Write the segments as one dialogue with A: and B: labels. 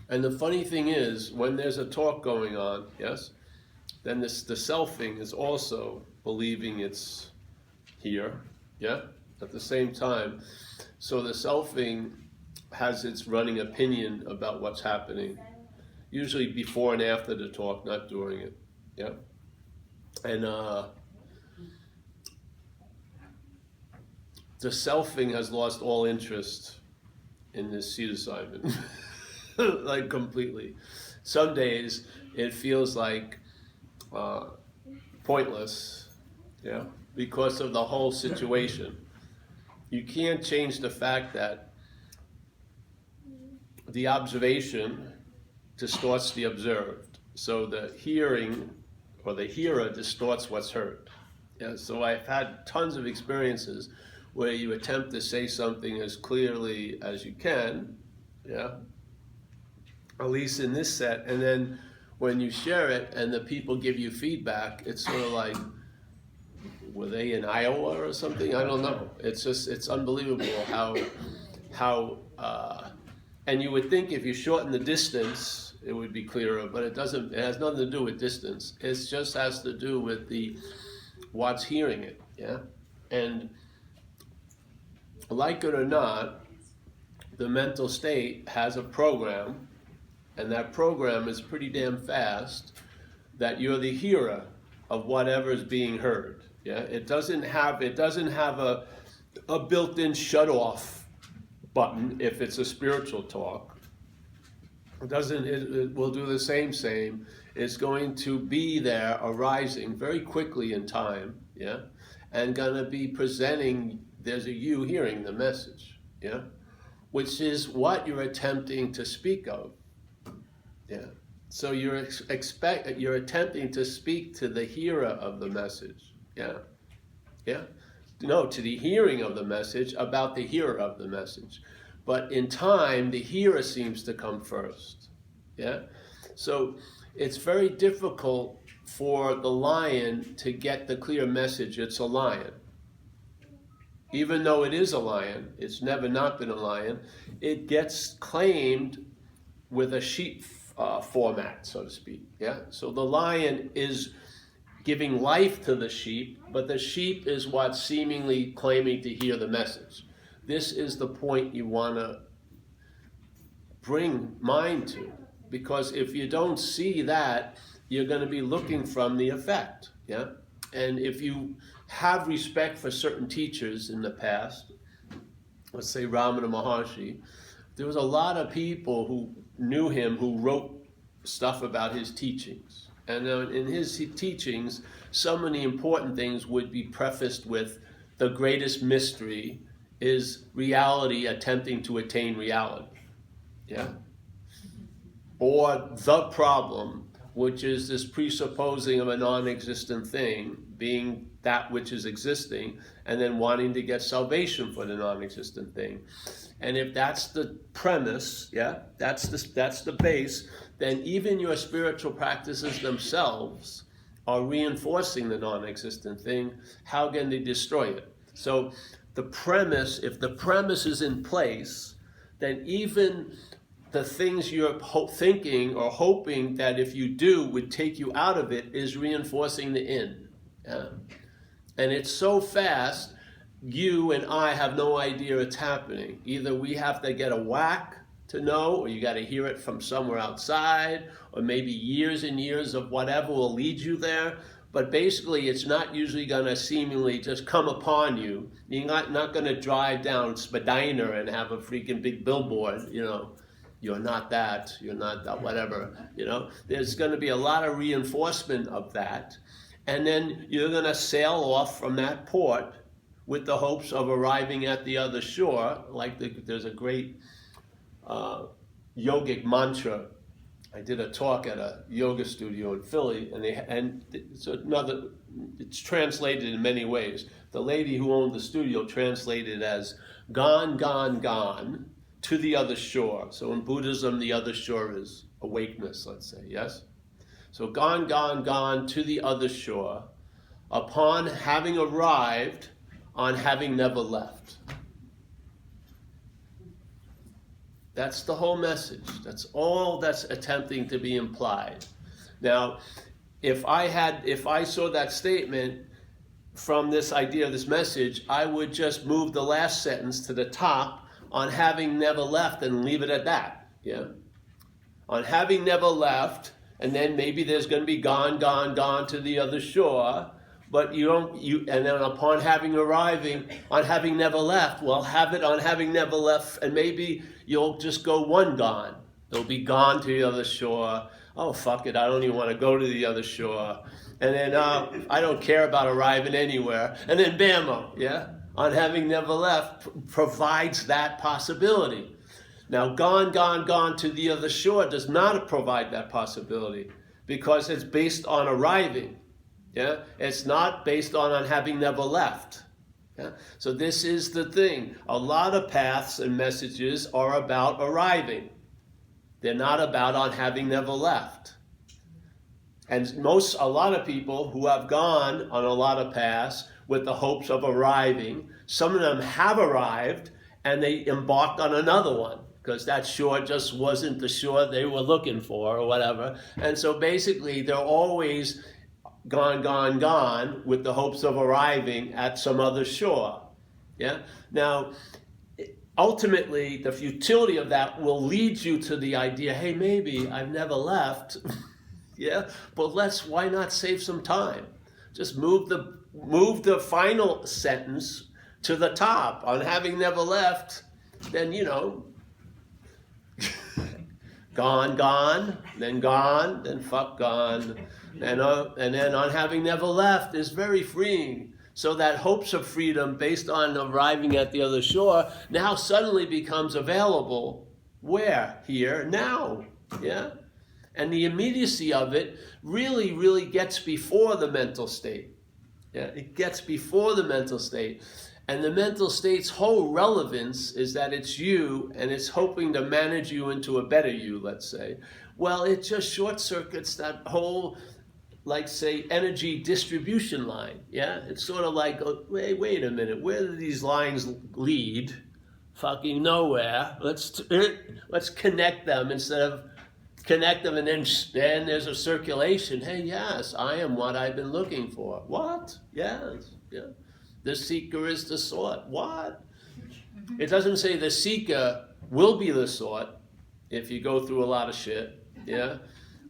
A: And the funny thing is, when there's a talk going on, yes, then the selfing is also believing it's here, yeah, at the same time. So the selfing has its running opinion about what's happening, usually before and after the talk, not during it, yeah. And the selfing has lost all interest in this seed assignment, like completely. Some days it feels like pointless, yeah, because of the whole situation. You can't change the fact that the observation distorts the observed. So the hearing or the hearer distorts what's heard. Yeah, so I've had tons of experiences where you attempt to say something as clearly as you can, yeah, at least in this set, and then when you share it and the people give you feedback, it's sort of like, were they in Iowa or something? I don't know. It's just, it's unbelievable how and you would think if you shorten the distance, it would be clearer, but it doesn't. It has nothing to do with distance. It just has to do with what's hearing it, yeah? And like it or not, the mental state has a program, and that program is pretty damn fast, that you're the hearer of whatever is being heard. Yeah, it doesn't have a built-in shut-off button if it's a spiritual talk. It doesn't. It will do the same. It's going to be there, arising very quickly in time. Yeah, and gonna be presenting. There's a you hearing the message. Yeah, which is what you're attempting to speak of. Yeah. So you're attempting to speak to the hearer of the message. Yeah. Yeah. No, to the hearing of the message about the hearer of the message. But in time, the hearer seems to come first. Yeah. So it's very difficult for the lion to get the clear message it's a lion. Even though it is a lion, it's never not been a lion, it gets claimed with a sheep format, so to speak. Yeah. So the lion is giving life to the sheep, but the sheep is what's seemingly claiming to hear the message. This is the point you want to bring mind to, because if you don't see that, you're going to be looking from the effect. Yeah. And if you have respect for certain teachers in the past, let's say Ramana Maharshi, there was a lot of people who knew him who wrote stuff about his teachings. And in his teachings, so many important things would be prefaced with, the greatest mystery is reality attempting to attain reality. Yeah? Or the problem, which is this presupposing of a non-existent thing being that which is existing, and then wanting to get salvation for the non-existent thing. And if that's the premise, yeah, that's the base, then even your spiritual practices themselves are reinforcing the non-existent thing. How can they destroy it? So the premise, if the premise is in place, then even the things you're thinking or hoping that if you do would take you out of it is reinforcing the in. Yeah? And it's so fast, you and I have no idea it's happening. Either we have to get a whack to know, or you got to hear it from somewhere outside, or maybe years and years of whatever will lead you there. But basically, it's not usually going to seemingly just come upon you. You're not going to drive down Spadina and have a freaking big billboard, you know, you're not that, you're not that, whatever, you know. There's going to be a lot of reinforcement of that. And then you're going to sail off from that port with the hopes of arriving at the other shore. Like there's a great yogic mantra. I did a talk at a yoga studio in Philly, and it's translated in many ways. The lady who owned the studio translated as "gone, gone, gone to the other shore." So in Buddhism, the other shore is awakeness, let's say, yes? So gone, gone, gone to the other shore, upon having arrived, on having never left. That's the whole message. That's all that's attempting to be implied. Now, if I saw that statement from this idea, this message, I would just move the last sentence to the top on having never left and leave it at that. Yeah. On having never left, and then maybe there's going to be gone to the other shore, but and then upon having arriving, on having never left, well, have it on having never left, and maybe you'll just go one gone. They'll be gone to the other shore. Oh, fuck it, I don't even want to go to the other shore. And then I don't care about arriving anywhere. And then bammo, yeah? On having never left provides that possibility. Now, gone to the other shore does not provide that possibility because it's based on arriving. Yeah? It's not based on having never left. Yeah? So this is the thing. A lot of paths and messages are about arriving. They're not about on having never left. And a lot of people who have gone on a lot of paths with the hopes of arriving, some of them have arrived and they embarked on another one because that shore just wasn't the shore they were looking for or whatever. And so basically they're always gone with the hopes of arriving at some other shore. Yeah. Now, ultimately, the futility of that will lead you to the idea, hey, maybe I've never left. Yeah, but why not save some time? Just move the final sentence to the top on having never left, then, gone, then fuck gone. And then on having never left is very freeing. So that hopes of freedom based on arriving at the other shore now suddenly becomes available. Where? Here, now. Yeah? And the immediacy of it really, really gets before the mental state. Yeah? It gets before the mental state. And the mental state's whole relevance is that it's you and it's hoping to manage you into a better you, let's say. Well, it just short circuits that whole, like, say, energy distribution line. Yeah, it's sort of like, wait a minute, where do these lines lead? Fucking nowhere. Let's connect them instead of connect them, and then there's a circulation. Hey, yes, I am what I've been looking for. What? Yes, yeah. The seeker is the sought. What? It doesn't say the seeker will be the sought if you go through a lot of shit. Yeah.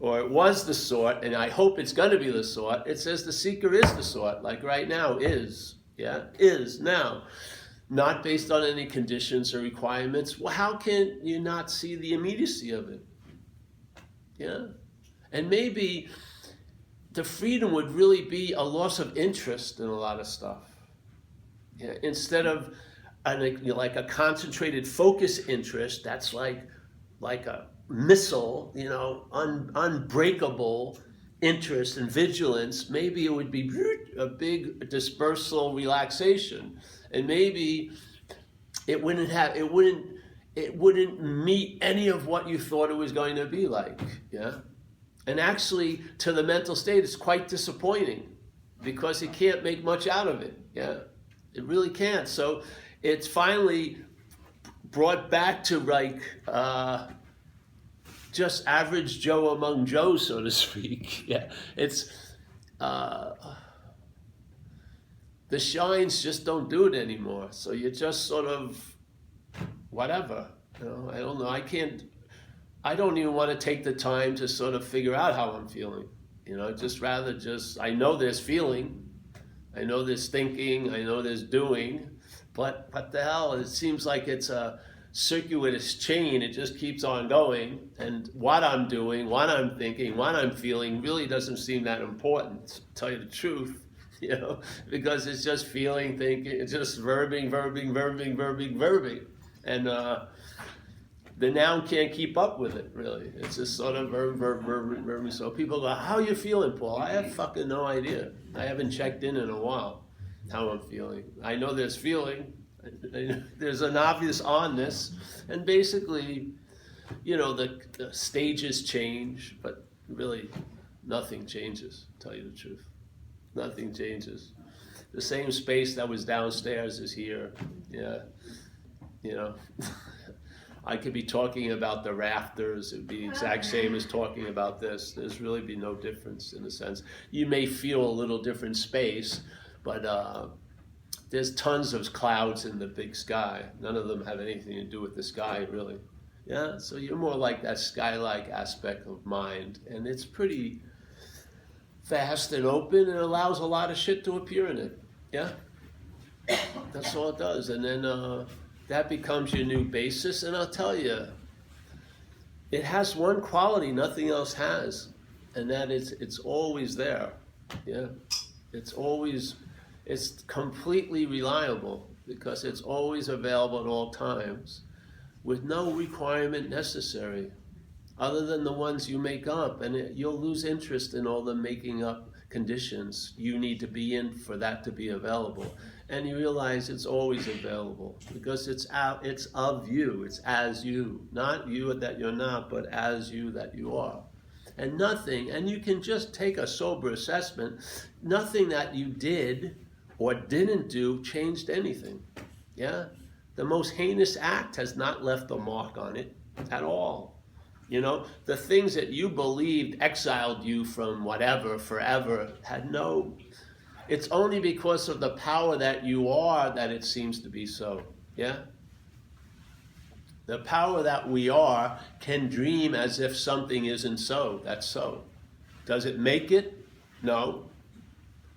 A: Or it was the sort, and I hope it's going to be the sort. It says the seeker is the sort, like right now is. Yeah, is now. Not based on any conditions or requirements. Well, how can you not see the immediacy of it? Yeah. And maybe the freedom would really be a loss of interest in a lot of stuff. Yeah. Instead of like a concentrated focus interest, that's like a missile, unbreakable interest and vigilance. Maybe it would be a big dispersal relaxation, and maybe it wouldn't meet any of what you thought it was going to be like. Yeah, and actually, to the mental state, it's quite disappointing because it can't make much out of it. Yeah, it really can't. So it's finally brought back to like. Just average Joe among Joes, so to speak. Yeah, it's the shines just don't do it anymore. So you just sort of whatever. I don't know. I don't even want to take the time to sort of figure out how I'm feeling. I know there's feeling, I know there's thinking, I know there's doing, but what the hell? It seems like it's a circuitous chain. It just keeps on going, and what I'm doing, what I'm thinking, what I'm feeling really doesn't seem that important, to tell you the truth, because it's just feeling, thinking, it's just verbing, and the noun can't keep up with it, really. It's just sort of verb. So people go, how are you feeling, Paul? I have fucking no idea. I haven't checked in a while how I'm feeling. I know there's feeling. There's an obvious onness, and basically, the stages change, but really nothing changes, to tell you the truth. Nothing changes. The same space that was downstairs is here. Yeah. I could be talking about the rafters. It would be the exact same as talking about this. There's really be no difference in a sense. You may feel a little different space, but there's tons of clouds in the big sky. None of them have anything to do with the sky, really. Yeah, so you're more like that sky-like aspect of mind, and it's pretty fast and open, and allows a lot of shit to appear in it. Yeah, that's all it does. And then that becomes your new basis. And I'll tell you, it has one quality nothing else has, and that is it's always there. Yeah, it's completely reliable because it's always available at all times with no requirement necessary other than the ones you make up, and you'll lose interest in all the making up conditions you need to be in for that to be available. And you realize it's always available because it's of you, it's as you, not you that you're not, but as you that you are. And nothing, and you can just take a sober assessment, nothing that you did or didn't do changed anything. Yeah? The most heinous act has not left a mark on it at all. You know, the things that you believed exiled you from whatever forever had no, it's only because of the power that you are that it seems to be so. Yeah? The power that we are can dream as if something isn't so. That's so. Does it make it? No.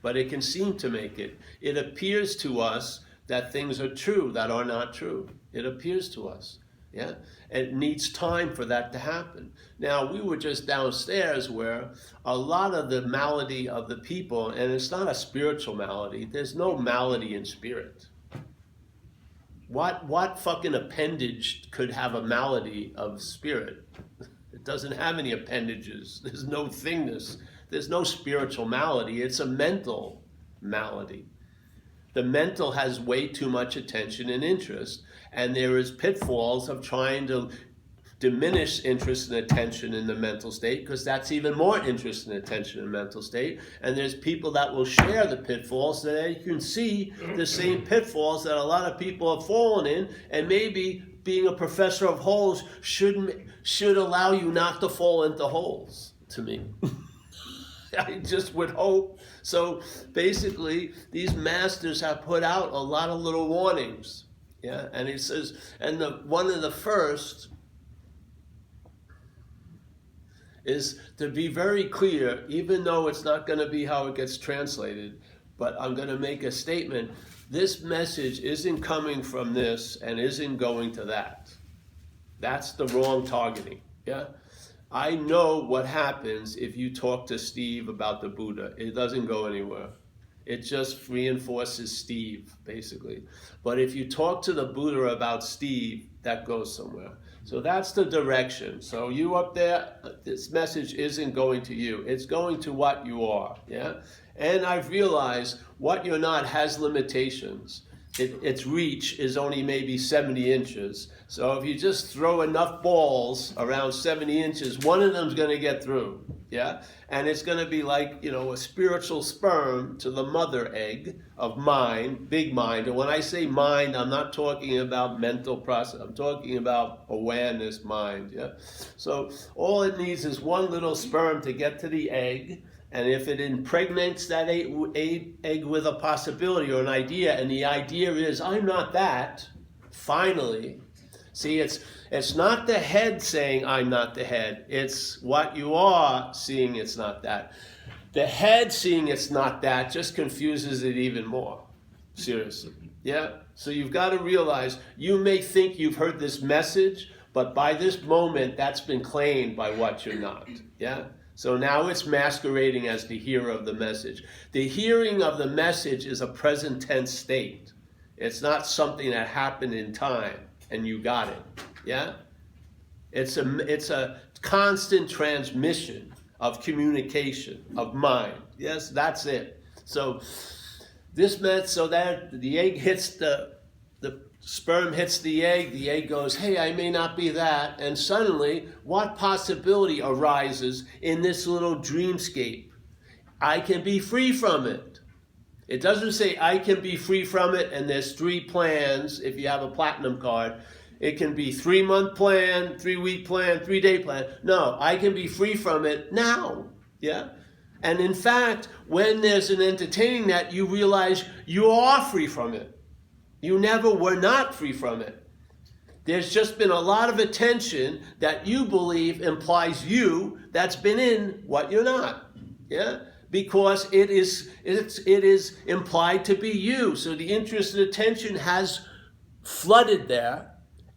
A: But it can seem to make it. It appears to us that things are true that are not true. It appears to us. Yeah? It needs time for that to happen. Now, we were just downstairs where a lot of the malady of the people, and it's not a spiritual malady, there's no malady in spirit. What fucking appendage could have a malady of spirit? It doesn't have any appendages. There's no thingness. There's no spiritual malady. It's a mental malady. The mental has way too much attention and interest, and there is pitfalls of trying to diminish interest and attention in the mental state, because that's even more interest and attention in the mental state. And there's people that will share the pitfalls, so that you can see the same pitfalls that a lot of people have fallen in, and maybe being a professor of holes should allow you not to fall into holes, to me. I just would hope. So basically, these masters have put out a lot of little warnings. Yeah, and he says, and one of the first is to be very clear, even though it's not going to be how it gets translated, but I'm going to make a statement. This message isn't coming from this and isn't going to that. That's the wrong targeting. Yeah. I know what happens if you talk to Steve about the Buddha. It doesn't go anywhere. It just reinforces Steve, basically. But if you talk to the Buddha about Steve, that goes somewhere. So that's the direction. So you up there, this message isn't going to you. It's going to what you are, yeah? And I've realized what you're not has limitations. Its reach is only maybe 70 inches. So if you just throw enough balls around 70 inches, one of them's going to get through, yeah? And it's going to be like, you know, a spiritual sperm to the mother egg of mind, big mind. And when I say mind, I'm not talking about mental process. I'm talking about awareness mind, yeah? So all it needs is one little sperm to get to the egg. And if it impregnates that egg with a possibility or an idea, and the idea is, I'm not that, finally, see, it's not the head saying, I'm not the head. It's what you are seeing it's not that. The head seeing it's not that just confuses it even more. Seriously. Yeah? So you've got to realize, you may think you've heard this message, but by this moment, that's been claimed by what you're not. Yeah? So now it's masquerading as the hearer of the message. The hearing of the message is a present tense state. It's not something that happened in time and you got it. Yeah? It's a constant transmission of communication, of mind. Yes, that's it. So this meant so that the egg hits the sperm hits the egg goes, hey, I may not be that, and suddenly, what possibility arises in this little dreamscape? I can be free from it. It doesn't say I can be free from it, and there's 3 plans if you have a platinum card. It can be 3-month plan, 3-week plan, 3-day plan. No, I can be free from it now. Yeah? And in fact, when there's an entertaining that, you realize you are free from it. You never were not free from it. There's just been a lot of attention that you believe implies you that's been in what you're not. Yeah? Because it is implied to be you. So the interest and attention has flooded there,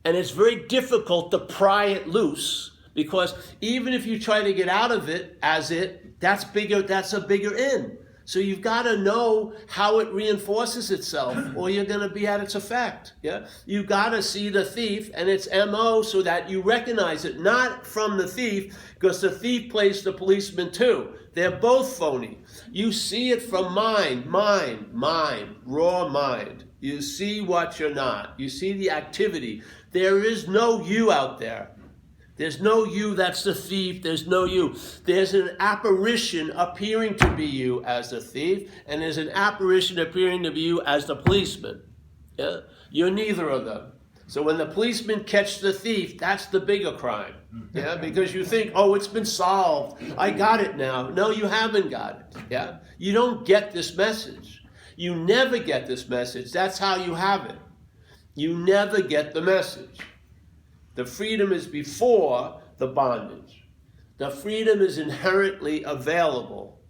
A: and it's very difficult to pry it loose, because even if you try to get out of it as it, that's a bigger in. So you've got to know how it reinforces itself, or you're going to be at its effect. Yeah, you've got to see the thief and its MO so that you recognize it, not from the thief, because the thief plays the policeman too. They're both phony. You see it from mind, raw mind. You see what you're not. You see the activity. There is no you out there. There's no you that's the thief. There's no you. There's an apparition appearing to be you as the thief, and there's an apparition appearing to be you as the policeman. Yeah? You're neither of them. So when the policemen catch the thief, that's the bigger crime. Yeah? Because you think, oh, it's been solved. I got it now. No, you haven't got it. Yeah? You don't get this message. You never get this message. That's how you have it. You never get the message. The freedom is before the bondage. The freedom is inherently available.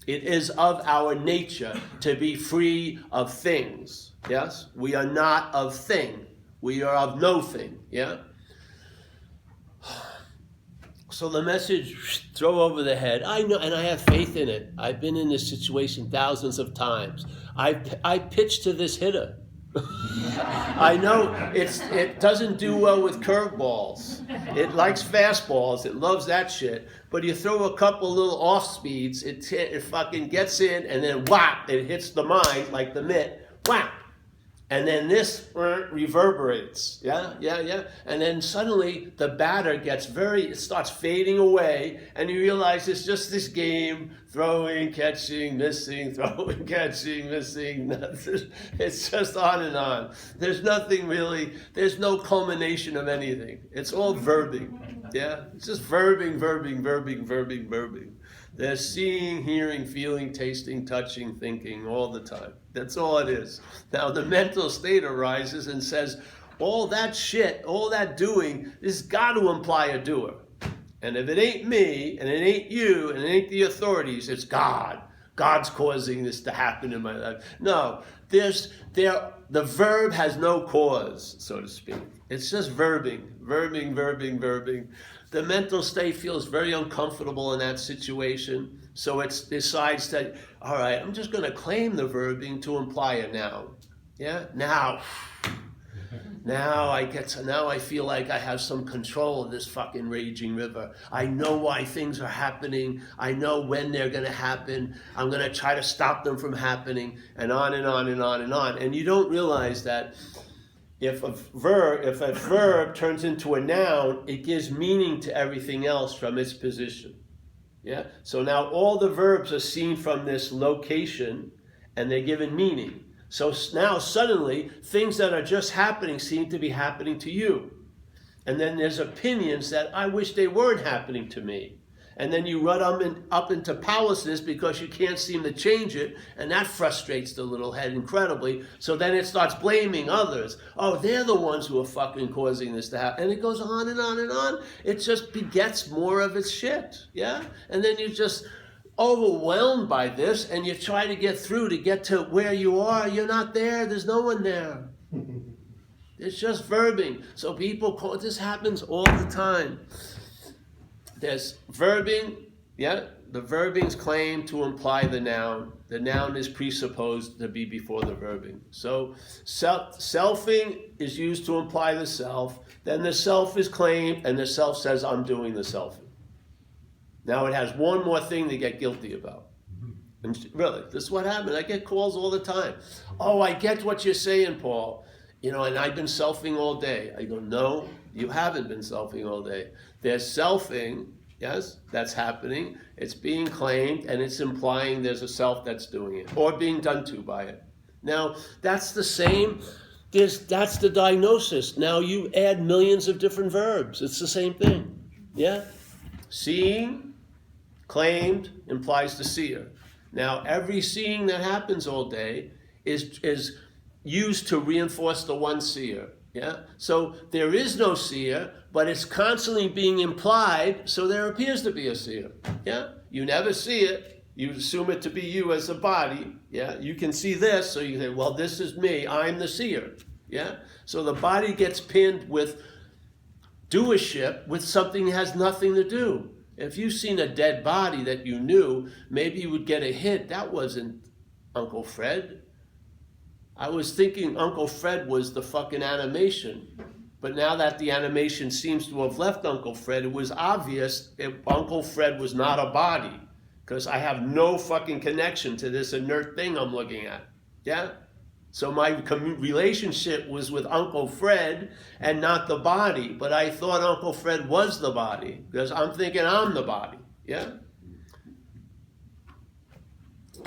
A: It is of our nature to be free of things. Yes? We are not of thing. We are of no thing. Yeah? So the message, throw over the head. I know, and I have faith in it. I've been in this situation thousands of times. I pitched to this hitter. I know it doesn't do well with curveballs. It likes fastballs. It loves that shit. But you throw a couple little off speeds, it fucking gets in, and then whap, it hits the mind like the mitt. Whap. And then this reverberates. Yeah. And then suddenly the batter it starts fading away, and you realize it's just this game, throwing, catching, missing, throwing, catching, missing. It's just on and on. There's nothing really, there's no culmination of anything. It's all verbing. Yeah. It's just verbing. They're seeing, hearing, feeling, tasting, touching, thinking all the time. That's all it is. Now the mental state arises and says, all that shit, all that doing, has got to imply a doer. And if it ain't me, and it ain't you, and it ain't the authorities, it's God. God's causing this to happen in my life. No, the verb has no cause, so to speak. It's just verbing. The mental state feels very uncomfortable in that situation, so it decides that, all right, I'm just going to claim the verbing to imply a noun. Yeah? Now I feel like I have some control of this fucking raging river. I know why things are happening. I know when they're going to happen. I'm going to try to stop them from happening, and on and on and on and on. And you don't realize that if a verb turns into a noun, it gives meaning to everything else from its position. Yeah? So now all the verbs are seen from this location, and they're given meaning. So now suddenly, things that are just happening seem to be happening to you. And then there's opinions that I wish they weren't happening to me. And then you run up into powerlessness because you can't seem to change it, and that frustrates the little head incredibly. So then it starts blaming others. Oh, they're the ones who are fucking causing this to happen. And it goes on and on and on. It just begets more of its shit, yeah? And then you just overwhelmed by this, and you try to get through to get to where you are. You're not there. There's no one there. It's just verbing. So this happens all the time. There's verbing, yeah? The verbing's claim to imply the noun. The noun is presupposed to be before the verbing. So selfing is used to imply the self. Then the self is claimed, and the self says, I'm doing the selfing. Now it has one more thing to get guilty about. And really, this is what happened. I get calls all the time. Oh, I get what you're saying, Paul. And I've been selfing all day. I go, no, you haven't been selfing all day. There's selfing, yes, that's happening. It's being claimed, and it's implying there's a self that's doing it, or being done to by it. Now, that's the same That's the diagnosis. Now you add millions of different verbs. It's the same thing. Yeah? Seeing, claimed, implies the seer. Now every seeing that happens all day is used to reinforce the one seer. Yeah? So there is no seer, but it's constantly being implied, so there appears to be a seer. Yeah? You never see it. You assume it to be you as a body. Yeah? You can see this, so you say, well, this is me. I'm the seer. Yeah? So the body gets pinned with doership with something that has nothing to do. If you've seen a dead body that you knew, maybe you would get a hint. That wasn't Uncle Fred. I was thinking Uncle Fred was the fucking animation. But now that the animation seems to have left Uncle Fred, it was obvious Uncle Fred was not a body. Because I have no fucking connection to this inert thing I'm looking at. Yeah? So my relationship was with Uncle Fred and not the body. But I thought Uncle Fred was the body. Because I'm thinking I'm the body. Yeah?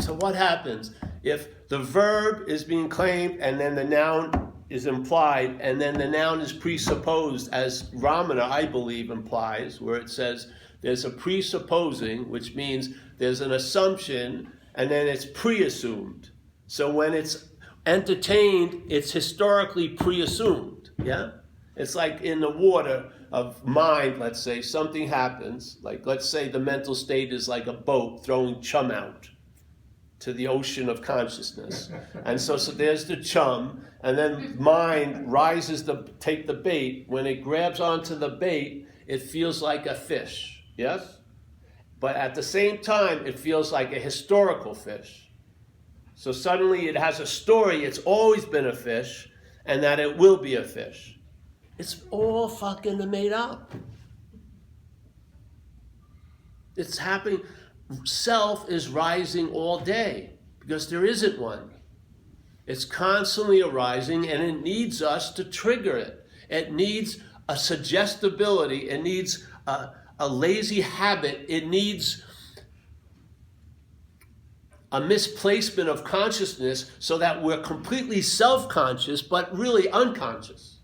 A: So what happens if the verb is being claimed and then the noun is implied and then the noun is presupposed, as Ramana, I believe, implies, where it says there's a presupposing, which means there's an assumption and then it's pre-assumed. So when it's entertained, it's historically pre-assumed. Yeah? It's like in the water of mind, let's say, something happens. Like, let's say the mental state is like a boat throwing chum out to the ocean of consciousness. And so there's the chum, and then mind rises to take the bait. When it grabs onto the bait, it feels like a fish, yes? But at the same time, it feels like a historical fish. So suddenly it has a story, it's always been a fish, and that it will be a fish. It's all fucking made up. It's happening. Self is rising all day because there isn't one. It's constantly arising and it needs us to trigger it. It needs a suggestibility. It needs a lazy habit. It needs a misplacement of consciousness so that we're completely self-conscious but really unconscious.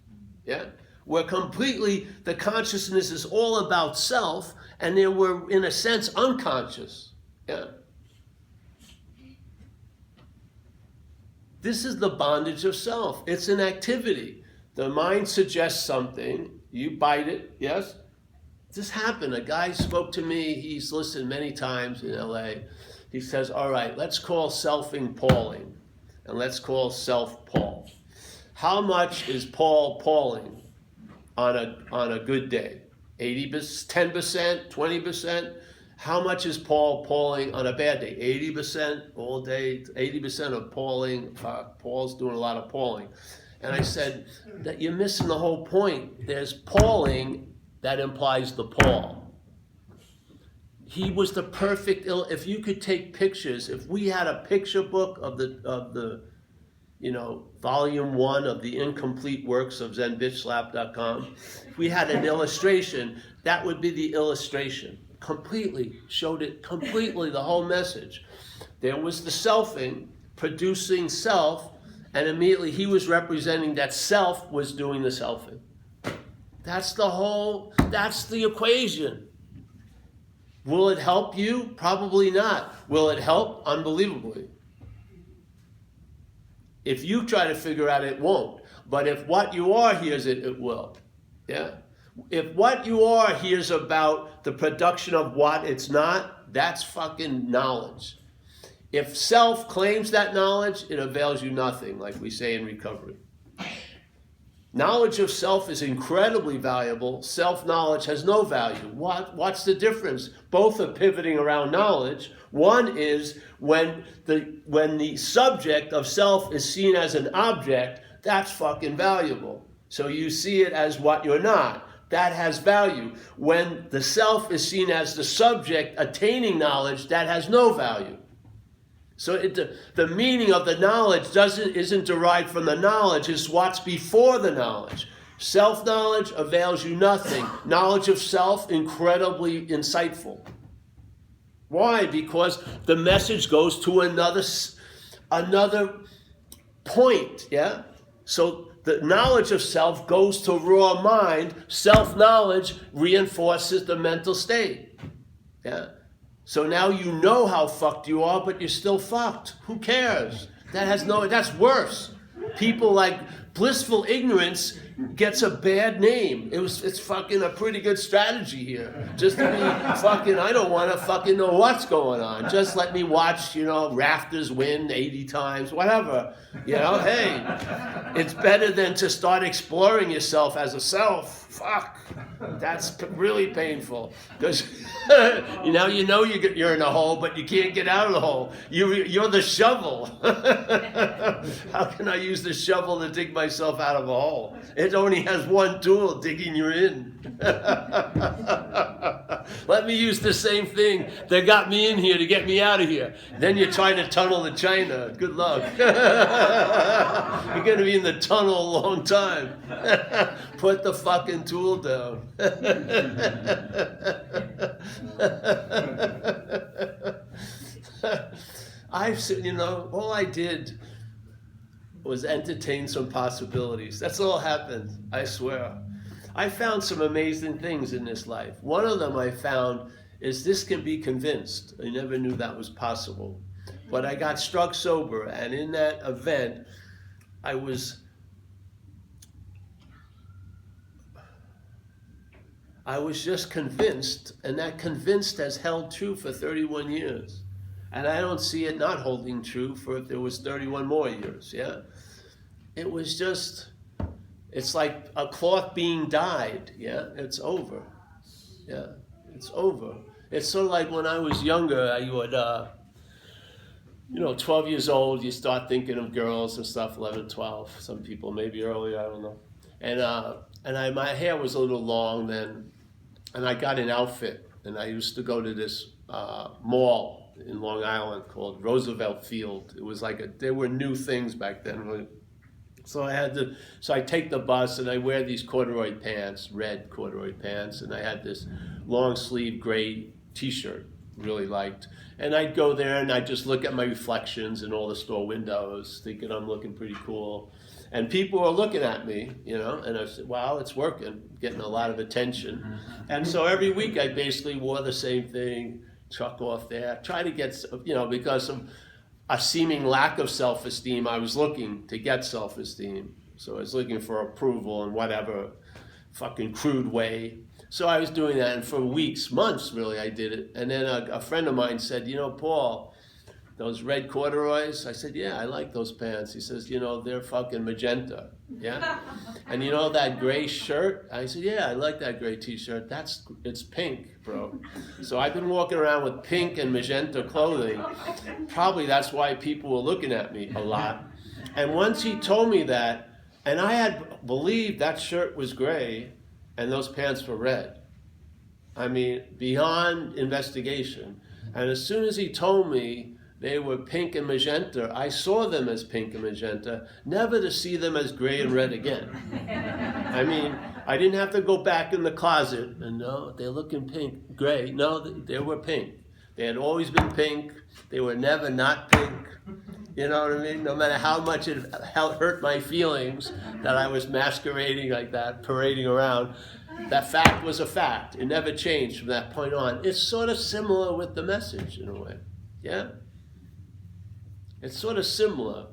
A: Yeah? We're completely, the consciousness is all about self, and then we're, in a sense, unconscious. Yeah. This is the bondage of self. It's an activity. The mind suggests something, you bite it, yes? This happened. A guy spoke to me, he's listened many times in LA. He says, all right, let's call selfing Pauling, and let's call self Paul. How much is Paul Pauling on a good day? 80%, 10%, 20%? How much is Paul Pauling on a bad day? 80% all day, 80% of Pauling. Paul's doing a lot of Pauling. And I said, that you're missing the whole point. There's Pauling that implies the Paul. He was the perfect, if you could take pictures, if we had a picture book of the volume 1 of the incomplete works of ZenBitchSlap.com, if we had an illustration, that would be the illustration. Completely, showed it completely, the whole message. There was the selfing, producing self, and immediately he was representing that self was doing the selfing. That's the equation. Will it help you? Probably not. Will it help? Unbelievably. If you try to figure out, it won't. But if what you are hears it, it will. Yeah? If what you are hears about the production of what it's not, that's fucking knowledge. If self claims that knowledge, it avails you nothing, like we say in recovery. Knowledge of self is incredibly valuable. Self-knowledge has no value. What's the difference? Both are pivoting around knowledge. One is when the subject of self is seen as an object, that's fucking valuable. So you see it as what you're not. That has value. When the self is seen as the subject attaining knowledge, that has no value. So the meaning of the knowledge isn't derived from the knowledge, it's what's before the knowledge. Self-knowledge avails you nothing. Knowledge of self, incredibly insightful. Why? Because the message goes to another point, yeah? So the knowledge of self goes to raw mind. Self-knowledge reinforces the mental state. Yeah. So now you know how fucked you are, but you're still fucked. Who cares? That's worse. People like blissful ignorance gets a bad name. It's fucking a pretty good strategy here. Just to be fucking, I don't want to fucking know what's going on. Just let me watch, rafters win 80 times, whatever. Hey, it's better than to start exploring yourself as a self. Fuck. That's really painful. Because you're in a hole, but you can't get out of the hole. You're the shovel. How can I use the shovel to dig myself out of a hole? It only has one tool, digging you in. Let me use the same thing that got me in here to get me out of here. Then you try to tunnel to China. Good luck. You're going to be in the tunnel a long time. Put the fucking tool down. All I did was entertain some possibilities. That's all happened, I swear. I found some amazing things in this life. One of them I found is this can be convinced. I never knew that was possible. But I got struck sober, and in that event, I was just convinced, and that convinced has held true for 31 years. And I don't see it not holding true for if there was 31 more years, yeah? It was just, it's like a cloth being dyed, yeah? It's over, yeah? It's over. It's sort of like when I was younger, I would, 12 years old, you start thinking of girls and stuff, 11, 12, some people maybe earlier, I don't know. And my hair was a little long then, and I got an outfit, and I used to go to this mall in Long Island called Roosevelt Field. It was like there were new things back then, really. So I take the bus and I wear these corduroy pants, red corduroy pants, and I had this long sleeve gray t-shirt, really liked. And I'd go there and I'd just look at my reflections in all the store windows, thinking I'm looking pretty cool. And people were looking at me, and I said, wow, it's working, getting a lot of attention. And so every week I basically wore the same thing, chuck off there, try to get, because of a seeming lack of self-esteem, I was looking to get self-esteem. So I was looking for approval in whatever fucking crude way. So I was doing that, and for weeks, months really, I did it. And then a friend of mine said, Paul, those red corduroys? I said, yeah, I like those pants. He says, they're fucking magenta, yeah? And that gray shirt? I said, yeah, I like that gray t-shirt. It's pink, bro. So I've been walking around with pink and magenta clothing. Probably that's why people were looking at me a lot. And once he told me that, and I had believed that shirt was gray and those pants were red. I mean, beyond investigation. And as soon as he told me they were pink and magenta, I saw them as pink and magenta, never to see them as gray and red again. I mean, I didn't have to go back in the closet and no, they're looking pink, gray. No, they were pink. They had always been pink. They were never not pink. You know what I mean? No matter how much it hurt my feelings that I was masquerading like that, parading around, that fact was a fact. It never changed from that point on. It's sort of similar with the message in a way. Yeah? It's sort of similar.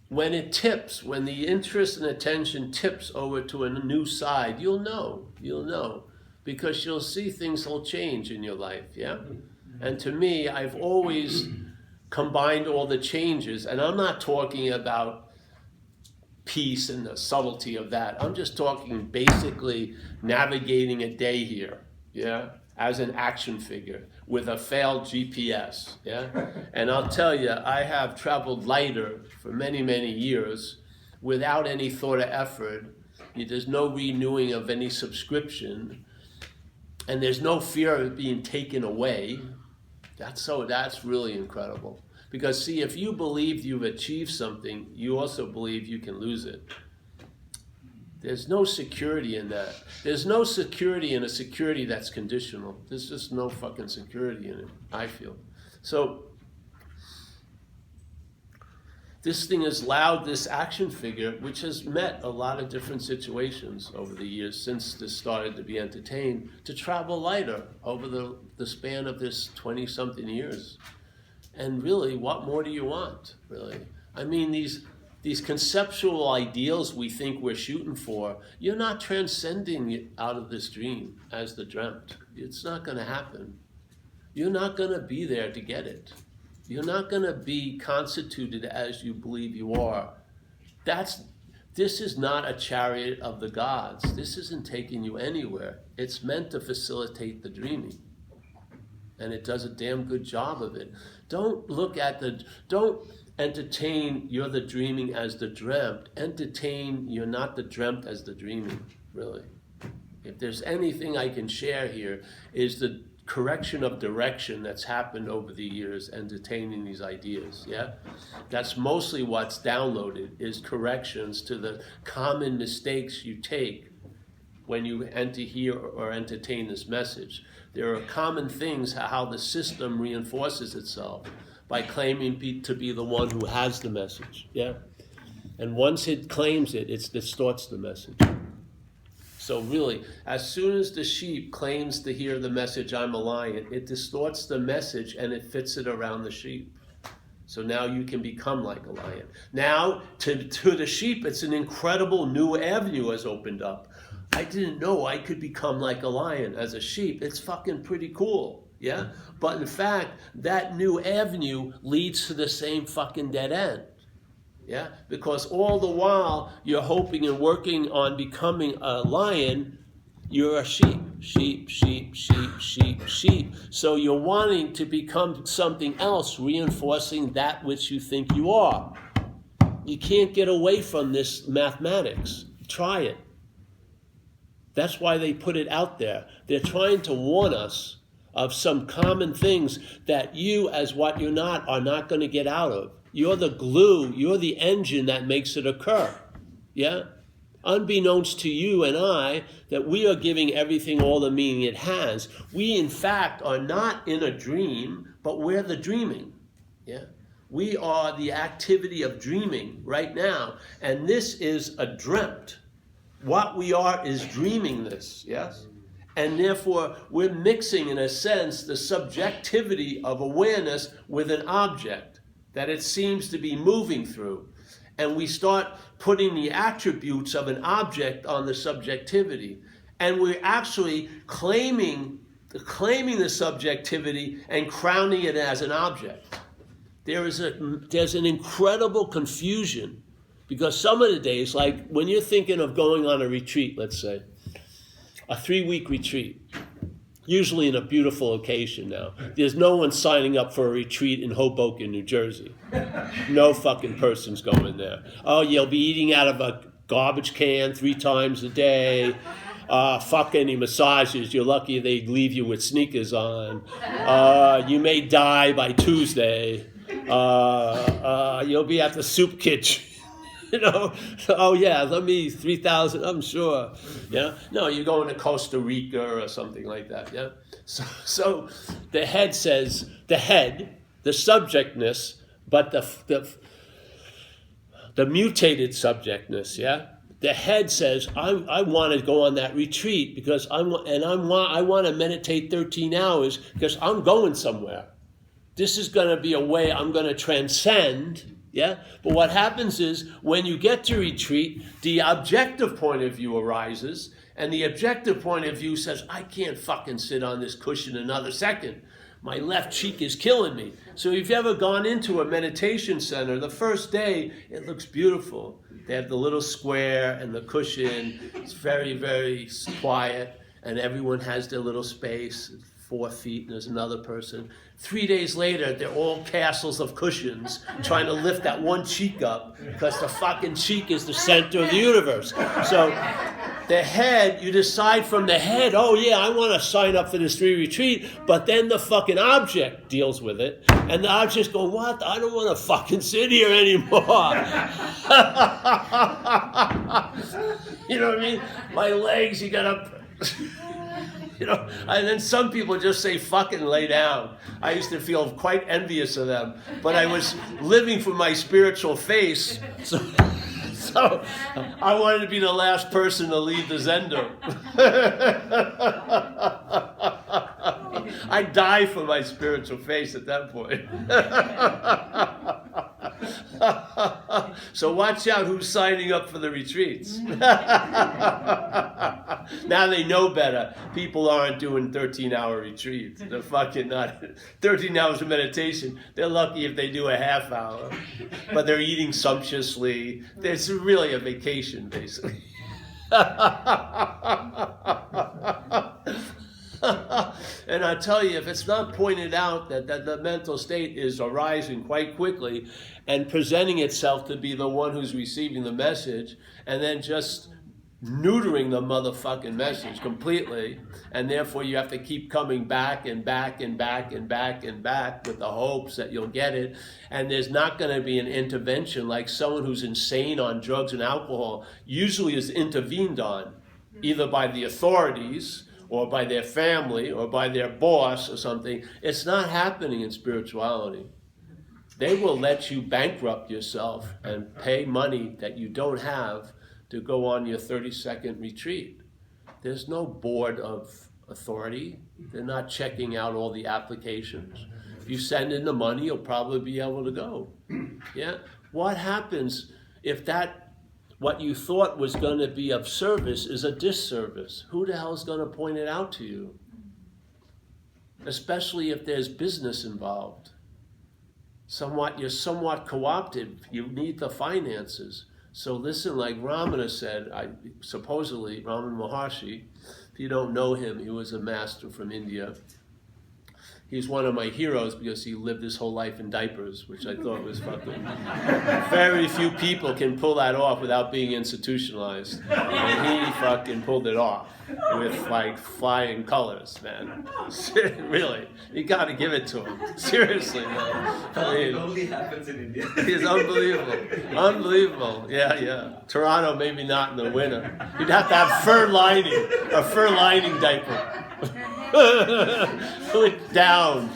A: When it tips, when the interest and attention tips over to a new side, you'll know, because you'll see things will change in your life, yeah? And to me, I've always combined all the changes, and I'm not talking about peace and the subtlety of that. I'm just talking basically navigating a day here, yeah? As an action figure with a failed GPS, yeah? And I'll tell you, I have traveled lighter for many, many years without any thought or effort. There's no renewing of any subscription, and there's no fear of it being taken away. That's really incredible. Because see, if you believe you've achieved something, you also believe you can lose it. There's no security in that. There's no security in a security that's conditional. There's just no fucking security in it, I feel. So this thing has allowed this action figure, which has met a lot of different situations over the years since this started to be entertained, to travel lighter over the span of this 20-something years. And really, what more do you want, really? I mean, these conceptual ideals we think we're shooting for, you're not transcending it out of this dream as the dreamt. It's not going to happen. You're not going to be there to get it. You're not going to be constituted as you believe you are. This is not a chariot of the gods. This isn't taking you anywhere. It's meant to facilitate the dreaming. And it does a damn good job of it. Don't entertain you're the dreaming as the dreamt. Entertain you're not the dreamt as the dreaming, really. If there's anything I can share here, is the correction of direction that's happened over the years entertaining these ideas, yeah? That's mostly what's downloaded, is corrections to the common mistakes you take when you enter here or entertain this message. There are common things how the system reinforces itself by claiming to be the one who has the message, yeah? And once it claims it, it distorts the message. So really, as soon as the sheep claims to hear the message, I'm a lion, it distorts the message and it fits it around the sheep. So now you can become like a lion. Now, to the sheep, it's an incredible new avenue has opened up. I didn't know I could become like a lion as a sheep. It's fucking pretty cool, yeah? But in fact, that new avenue leads to the same fucking dead end. Yeah, because all the while you're hoping and working on becoming a lion, you're a sheep. So you're wanting to become something else, reinforcing that which you think you are. You can't get away from this mathematics. Try it. That's why they put it out there. They're trying to warn us of some common things that you, as what you're not, are not going to get out of. You're the glue, you're the engine that makes it occur, yeah? Unbeknownst to you and I, that we are giving everything all the meaning it has. We, in fact, are not in a dream, but we're the dreaming, yeah? We are the activity of dreaming right now, and this is a dreamt. What we are is dreaming this, yes? And therefore, we're mixing, in a sense, the subjectivity of awareness with an object that it seems to be moving through. And we start putting the attributes of an object on the subjectivity. And we're actually claiming the subjectivity and crowning it as an object. There's an incredible confusion, because some of the days, like when you're thinking of going on a retreat, let's say, a 3-week retreat, usually in a beautiful location now. There's no one signing up for a retreat in Hoboken, New Jersey. No fucking person's going there. Oh, you'll be eating out of a garbage can 3 times a day. Fuck any massages. You're lucky they leave you with sneakers on. You may die by Tuesday. You'll be at the soup kitchen. You know, oh yeah, let me 3,000, I'm sure. Yeah, no, you're going to Costa Rica or something like that. Yeah, so the head says the subjectness, but the mutated subjectness. Yeah, the head says I want to go on that retreat because I want to meditate 13 hours because I'm going somewhere. This is going to be a way I'm going to transcend. Yeah, but what happens is when you get to retreat, the objective point of view arises, and the objective point of view says, I can't fucking sit on this cushion another second. My left cheek is killing me. So if you've ever gone into a meditation center, the first day, it looks beautiful. They have the little square and the cushion. It's very, very quiet, and everyone has their little space. 4 feet, and there's another person. 3 days later, they're all castles of cushions trying to lift that one cheek up because the fucking cheek is the center of the universe. So the head, you decide from the head, oh yeah, I want to sign up for this 3 retreat, but then the fucking object deals with it, and the object's going, what? I don't want to fucking sit here anymore. You know what I mean? My legs, you gotta... You know, and then some people just say fucking lay down. I used to feel quite envious of them, but I was living for my spiritual face, so I wanted to be the last person to leave the Zendo. I die for my spiritual face at that point. So watch out who's signing up for the retreats. Now they know better. People aren't doing 13-hour retreats. They're fucking not. 13 hours of meditation. They're lucky if they do a half hour. But they're eating sumptuously. It's really a vacation, basically. And I tell you, if it's not pointed out that the mental state is arising quite quickly and presenting itself to be the one who's receiving the message, and then just neutering the motherfucking message completely, and therefore you have to keep coming back and back and back and back and back with the hopes that you'll get it, and there's not going to be an intervention like someone who's insane on drugs and alcohol usually is intervened on, either by the authorities or by their family, or by their boss or something. It's not happening in spirituality. They will let you bankrupt yourself and pay money that you don't have to go on your 30-second retreat. There's no board of authority. They're not checking out all the applications. If you send in the money, you'll probably be able to go. Yeah? What happens if what you thought was going to be of service is a disservice? Who the hell is going to point it out to you? Especially if there's business involved. You're somewhat co-opted. You need the finances. So listen, like Ramana said, supposedly Ramana Maharshi, if you don't know him, he was a master from India. He's one of my heroes because he lived his whole life in diapers, which I thought was fucking... Very few people can pull that off without being institutionalized. And he fucking pulled it off with like flying colors, man. Really. You gotta give it to him. Seriously, man. I mean,
B: it only happens in India.
A: He's unbelievable. Unbelievable. Yeah. Toronto, maybe not in the winter. You'd have to have a fur lining diaper. A down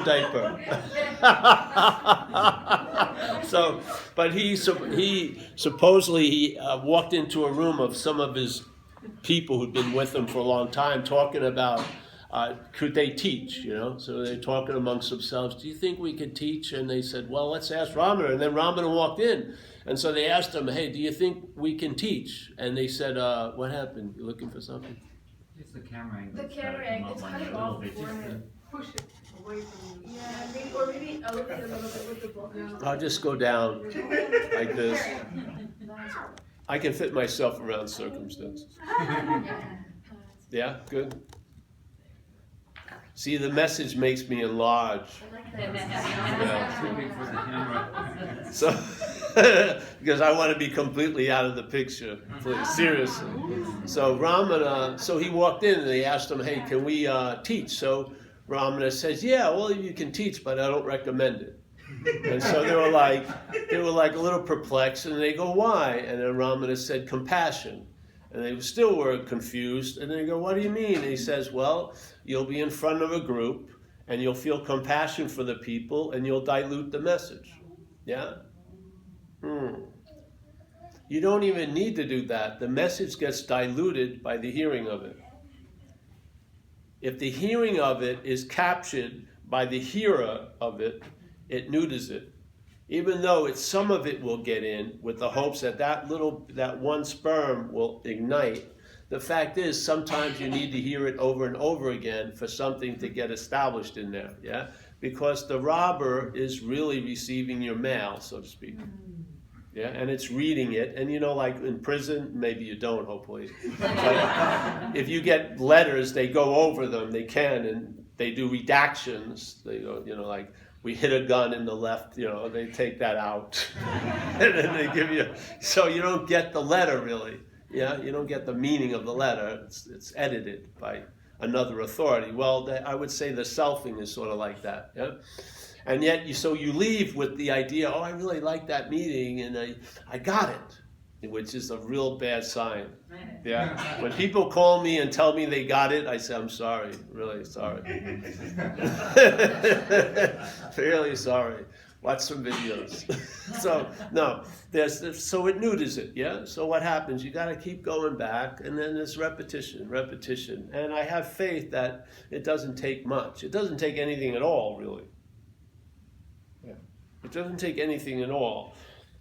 A: diaper. So, but he supposedly walked into a room of some of his people who'd been with him for a long time, talking about could they teach, you know? So they're talking amongst themselves, do you think we could teach? And they said, well, let's ask Ramana. And then Ramana walked in. And so they asked him, hey, do you think we can teach? And they said, what happened? You looking for something?
C: It's the camera angle.
D: The camera angle, it's kind of off forehead. Push it away from you. Yeah, maybe, or maybe elevate a little bit with the book.
A: I'll just go down like this. I can fit myself around circumstances. Yeah, good. See, the message makes me enlarge. Yeah. So, because I want to be completely out of the picture, please, seriously. So Ramana, so he walked in and they asked him, hey, can we teach? So Ramana says, yeah, well, you can teach, but I don't recommend it. And so they were like a little perplexed, and they go, why? And then Ramana said, compassion. And they still were confused, and they go, what do you mean? And he says, well, you'll be in front of a group, and you'll feel compassion for the people, and you'll dilute the message. Yeah? You don't even need to do that. The message gets diluted by the hearing of it. If the hearing of it is captured by the hearer of it, it neuters it. Even though some of it will get in with the hopes that one sperm will ignite, the fact is sometimes you need to hear it over and over again for something to get established in there, yeah? Because the robber is really receiving your mail, so to speak. Yeah, and it's reading it, and you know, like in prison, maybe you don't, hopefully. But if you get letters, they go over them, they can, and they do redactions. They go, you know, like, we hit a gun in the left, you know, they take that out. And then they give you, so you don't get the letter really. Yeah, you don't get the meaning of the letter. It's edited by another authority. Well, I would say the selfing is sort of like that. Yeah? And yet, so you leave with the idea, oh, I really like that meeting, and I got it. which is a real bad sign. Yeah. When people call me and tell me they got it, I say, I'm sorry, really sorry. Really sorry. Watch some videos. So, no, so it neuters it, yeah? So what happens? You got to keep going back, and then there's repetition. And I have faith that it doesn't take much. It doesn't take anything at all, really. Yeah. It doesn't take anything at all.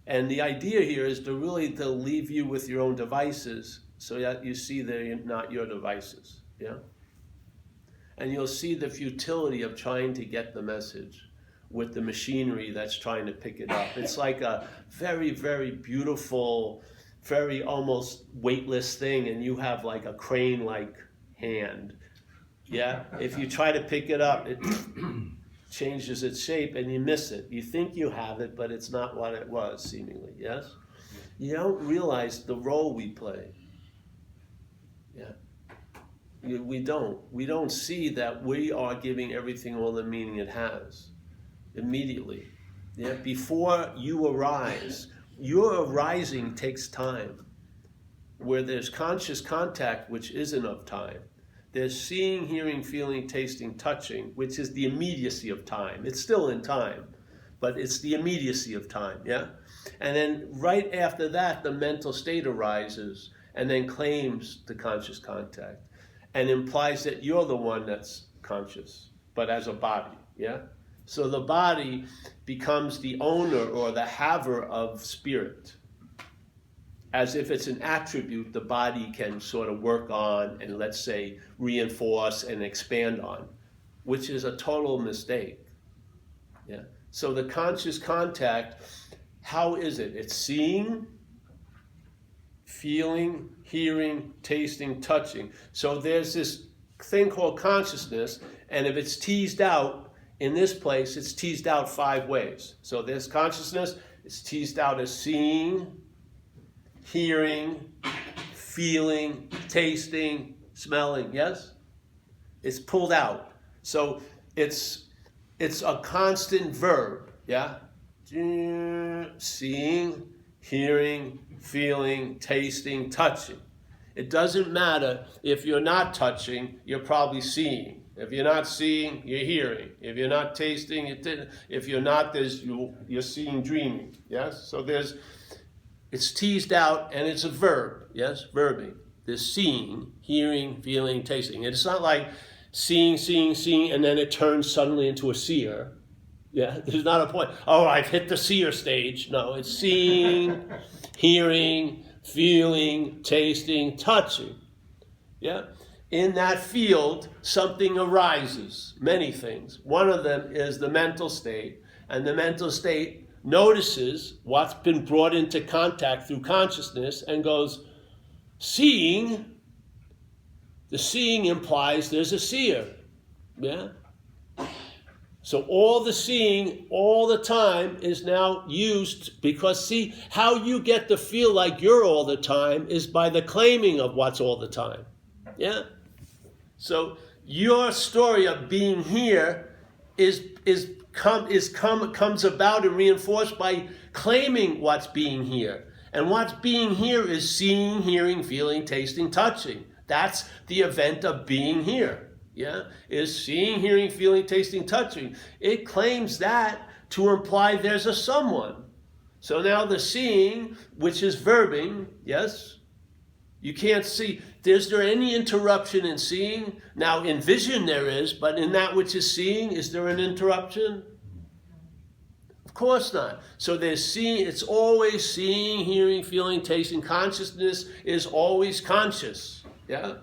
A: And the idea here is to leave you with your own devices so that you see they're not your devices, yeah? And you'll see the futility of trying to get the message with the machinery that's trying to pick it up. It's like a very, very beautiful, very almost weightless thing, and you have like a crane-like hand, yeah? If you try to pick it up, it changes its shape and you miss it. You think you have it, but it's not what it was, seemingly, yes? You don't realize the role we play. Yeah. We don't see that we are giving everything all the meaning it has immediately. Yeah. Before you arise, your arising takes time. Where there's conscious contact, which isn't of time, there's seeing, hearing, feeling, tasting, touching, which is the immediacy of time. It's still in time, but it's the immediacy of time, yeah? And then right after that, the mental state arises and then claims the conscious contact and implies that you're the one that's conscious, but as a body, yeah? So the body becomes the owner or the haver of spirit. As if it's an attribute the body can sort of work on and, let's say, reinforce and expand on, which is a total mistake. Yeah. So the conscious contact, how is it? It's seeing, feeling, hearing, tasting, touching. So there's this thing called consciousness, and if it's teased out in this place, it's teased out 5 ways. So there's consciousness, it's teased out as seeing, hearing, feeling, tasting, smelling, yes? It's pulled out. So it's a constant verb, yeah? Seeing, hearing, feeling, tasting, touching. It doesn't matter if you're not touching, you're probably seeing. If you're not seeing, you're hearing. If you're not tasting, if you're not, you're seeing, dreaming, yes? So it's teased out, and it's a verb, yes? Verbing. There's seeing, hearing, feeling, tasting. And it's not like seeing, and then it turns suddenly into a seer. Yeah, there's not a point. Oh, I've hit the seer stage. No, it's seeing, hearing, feeling, tasting, touching. Yeah? In that field, something arises, many things. One of them is the mental state, and the mental state notices what's been brought into contact through consciousness and goes, seeing. The seeing implies there's a seer. Yeah? So all the seeing all the time is now used because, see, how you get to feel like you're all the time is by the claiming of what's all the time. Yeah? So your story of being here comes about and reinforced by claiming what's being here. And what's being here is seeing, hearing, feeling, tasting, touching. That's the event of being here. Yeah, is seeing, hearing, feeling, tasting, touching. It claims that to imply there's a someone. So now the seeing, which is verbing, yes, you can't see. Is there any interruption in seeing? Now in vision there is, but in that which is seeing, is there an interruption? Of course not. So there's seeing, it's always seeing, hearing, feeling, tasting. Consciousness is always conscious. Yeah,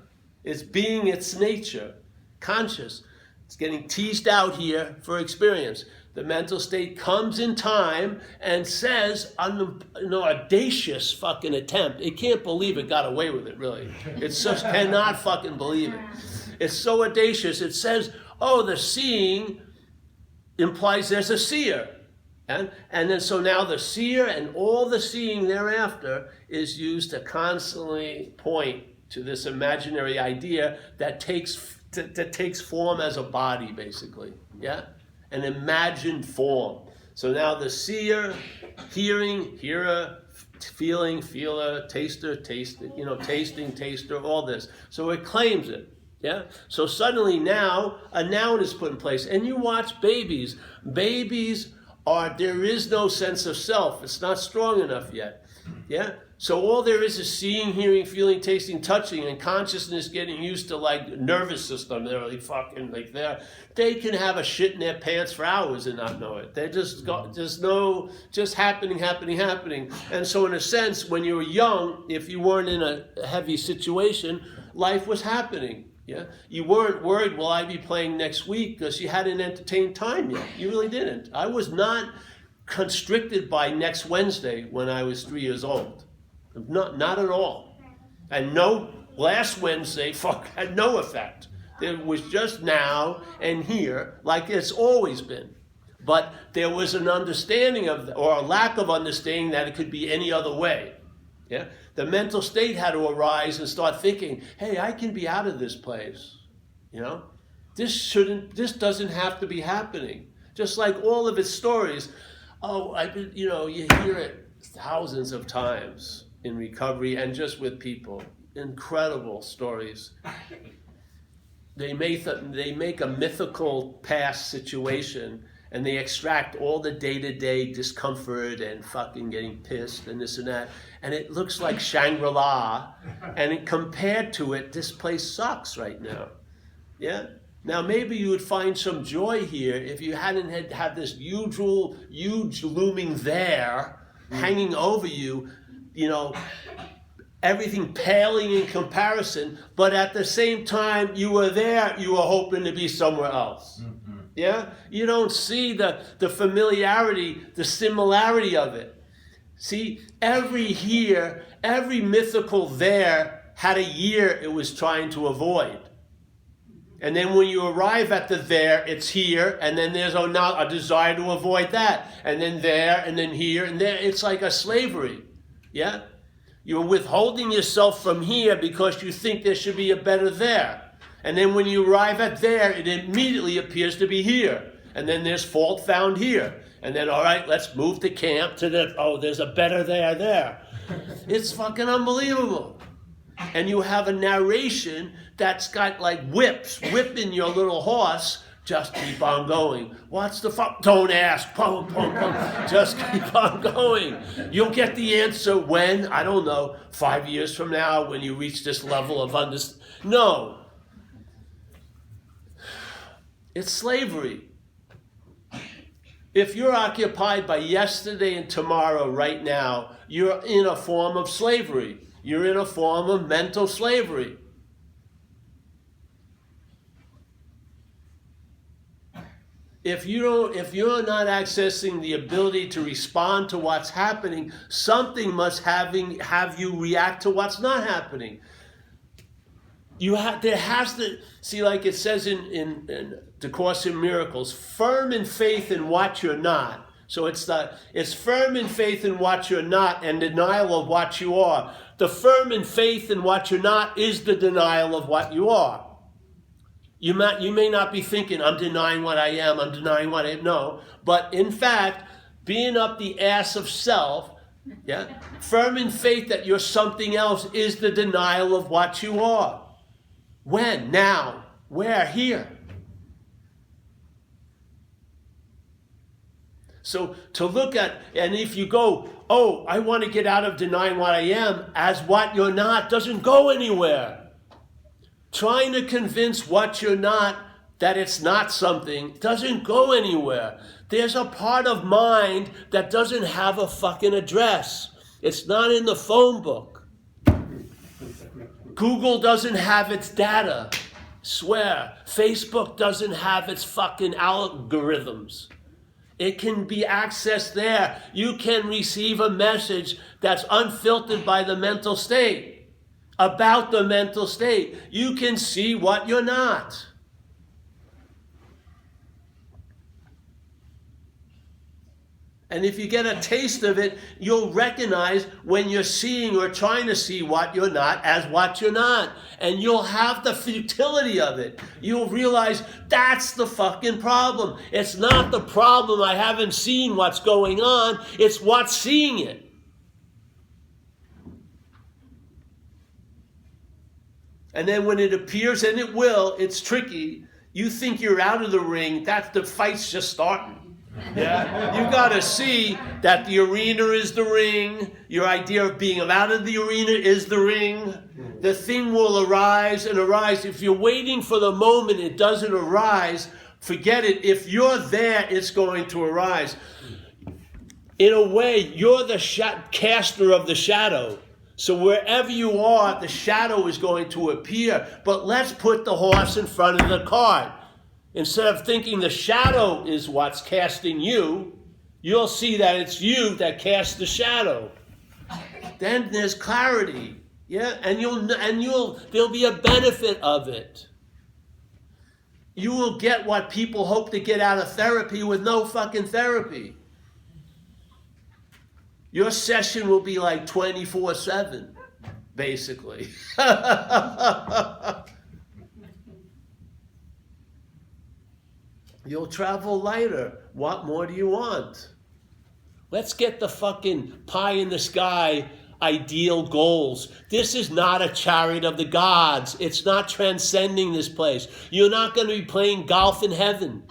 A: it's being its nature. Conscious. It's getting teased out here for experience. The mental state comes in time and says, an audacious fucking attempt. It can't believe it got away with it, really. It just cannot fucking believe it. It's so audacious. It says, oh, the seeing implies there's a seer. And then so now the seer and all the seeing thereafter is used to constantly point to this imaginary idea that takes form as a body, basically, yeah? An imagined form. So now the seer, hearing, hearer, feeling, feeler, taster, tasted, tasting, taster, all this. So it claims it. Yeah. So suddenly now a noun is put in place, and you watch babies. Babies there is no sense of self. It's not strong enough yet. Yeah. So all there is seeing, hearing, feeling, tasting, touching, and consciousness getting used to like nervous system. They're like fucking like there. They can have a shit in their pants for hours and not know it. They just happening. And so in a sense, when you were young, if you weren't in a heavy situation, life was happening. Yeah, you weren't worried, will I be playing next week? Because you hadn't entertained time yet. You really didn't. I was not constricted by next Wednesday when I was 3 years old. Not at all. And no, last Wednesday had no effect. It was just now and here, like it's always been. But there was an understanding or a lack of understanding that it could be any other way. Yeah, the mental state had to arise and start thinking, hey, I can be out of this place. This doesn't have to be happening. Just like all of its stories. Oh, you hear it thousands of times in recovery and just with people. Incredible stories. They make a mythical past situation, and they extract all the day-to-day discomfort and fucking getting pissed and this and that. And it looks like Shangri-La. And compared to it, this place sucks right now. Yeah? Now, maybe you would find some joy here if you hadn't had this huge looming there hanging over you, everything paling in comparison. But at the same time you were there, you were hoping to be somewhere else. Mm-hmm. Yeah? You don't see the familiarity, the similarity of it. See, every mythical there had a year it was trying to avoid. And then when you arrive at the there, it's here, and then there's now a desire to avoid that. And then there, and then here, and there. It's like a slavery. Yeah? You're withholding yourself from here because you think there should be a better there. And then when you arrive at there, it immediately appears to be here. And then there's fault found here. And then, all right, let's move to camp to there's a better there. It's fucking unbelievable. And you have a narration that's got like whipping your little horse. Just keep on going. What's the fuck? Don't ask. Pum, pum, pum. Just keep on going. You'll get the answer when? I don't know. 5 years from now when you reach this level of understanding. No. It's slavery. If you're occupied by yesterday and tomorrow right now, you're in a form of slavery. You're in a form of mental slavery. If you're not accessing the ability to respond to what's happening, something must have you react to what's not happening. There has to see, like it says in the Course in Miracles, firm in faith in what you're not. So it's firm in faith in what you're not and denial of what you are. The firm in faith in what you're not is the denial of what you are. You may not be thinking, I'm denying what I am, I'm denying what I am. No, but in fact, being up the ass of self, yeah, firm in faith that you're something else is the denial of what you are. When? Now? Where? Here. So to look at, and if you go, oh, I want to get out of denying what I am as what you're not, doesn't go anywhere. Trying to convince what you're not that it's not something doesn't go anywhere. There's a part of mind that doesn't have a fucking address. It's not in the phone book. Google doesn't have its data. Swear. Facebook doesn't have its fucking algorithms. It can be accessed there. You can receive a message that's unfiltered by the mental state. About the mental state. You can see what you're not. And if you get a taste of it, you'll recognize when you're seeing or trying to see what you're not as what you're not. And you'll have the futility of it. You'll realize that's the fucking problem. It's not the problem I haven't seen what's going on. It's what's seeing it. And then when it appears, and it will, it's tricky, you think you're out of the ring, the fight's just starting. Yeah, you got to see that the arena is the ring. Your idea of being out of the arena is the ring. The thing will arise and arise. If you're waiting for the moment it doesn't arise, forget it. If you're there, it's going to arise. In a way, you're the caster of the shadow. So wherever you are, the shadow is going to appear. But let's put the horse in front of the cart. Instead of thinking the shadow is what's casting you, you'll see that it's you that casts the shadow. Then there's clarity, yeah, and there'll be a benefit of it. You will get what people hope to get out of therapy with no fucking therapy. Your session will be like 24/7, basically. You'll travel lighter. What more do you want? Let's get the fucking pie in the sky ideal goals. This is not a chariot of the gods. It's not transcending this place. You're not going to be playing golf in heaven.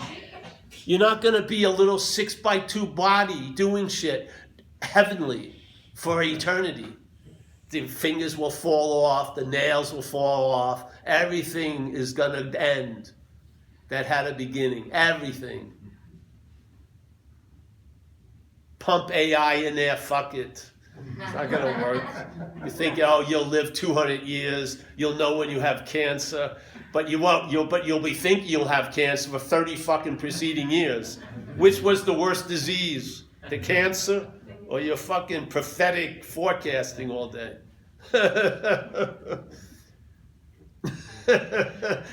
A: You're not going to be a little 6x2 body doing shit heavenly for eternity. The fingers will fall off. The nails will fall off. Everything is going to end. That had a beginning. Everything. Pump AI in there, fuck it. It's not going to work. You think, you'll live 200 years, you'll know when you have cancer, but you won't. You'll be thinking you'll have cancer for 30 fucking preceding years. Which was the worst disease? The cancer or your fucking prophetic forecasting all day?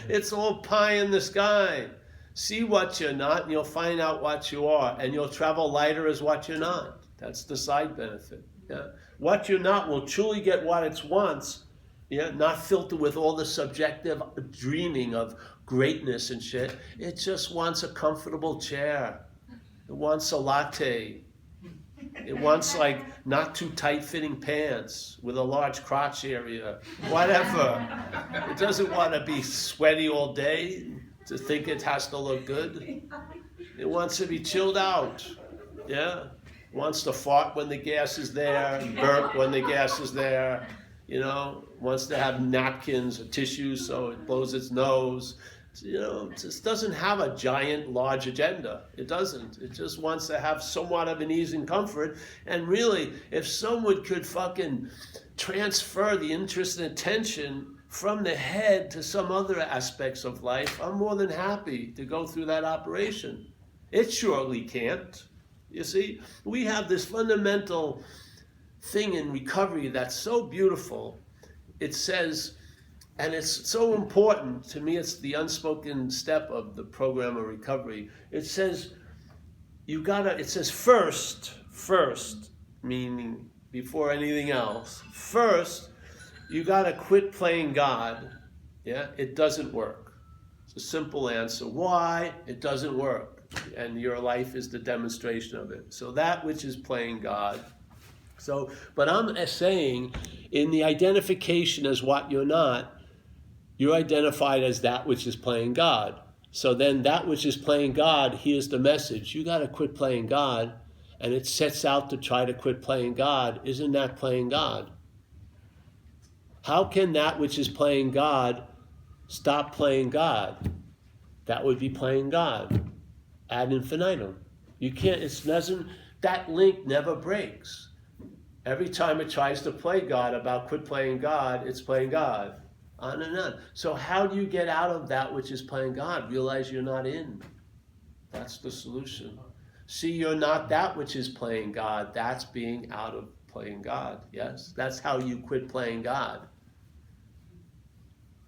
A: It's all pie in the sky. See what you're not, and you'll find out what you are, and you'll travel lighter as what you're not. That's the side benefit. Yeah? What you're not will truly get what it wants. Yeah, not filtered with all the subjective dreaming of greatness and shit. It just wants a comfortable chair. It wants a latte. It wants like not too tight fitting pants with a large crotch area, whatever. It doesn't want to be sweaty all day to think it has to look good. It wants to be chilled out. Yeah. It wants to fart when the gas is there, burp when the gas is there. Wants to have napkins or tissues so it blows its nose. It just doesn't have a giant, large agenda. It doesn't. It just wants to have somewhat of an ease and comfort. And really, if someone could fucking transfer the interest and attention from the head to some other aspects of life, I'm more than happy to go through that operation. It surely can't. You see, we have this fundamental thing in recovery that's so beautiful. It says, and it's so important, to me it's the unspoken step of the program of recovery. It says, it says first, meaning before anything else, first, you gotta quit playing God. Yeah, it doesn't work. It's a simple answer. Why? It doesn't work. And your life is the demonstration of it. So that which is playing God. But I'm saying, in the identification as what you're not, you're identified as that which is playing God. So then that which is playing God, here's the message. You got to quit playing God, and it sets out to try to quit playing God. Isn't that playing God? How can that which is playing God stop playing God? That would be playing God ad infinitum. You can't, that link never breaks. Every time it tries to play God about quit playing God, it's playing God. On and on. So how do you get out of that which is playing God? Realize you're not in. That's the solution. See, you're not that which is playing God. That's being out of playing God. Yes? That's how you quit playing God.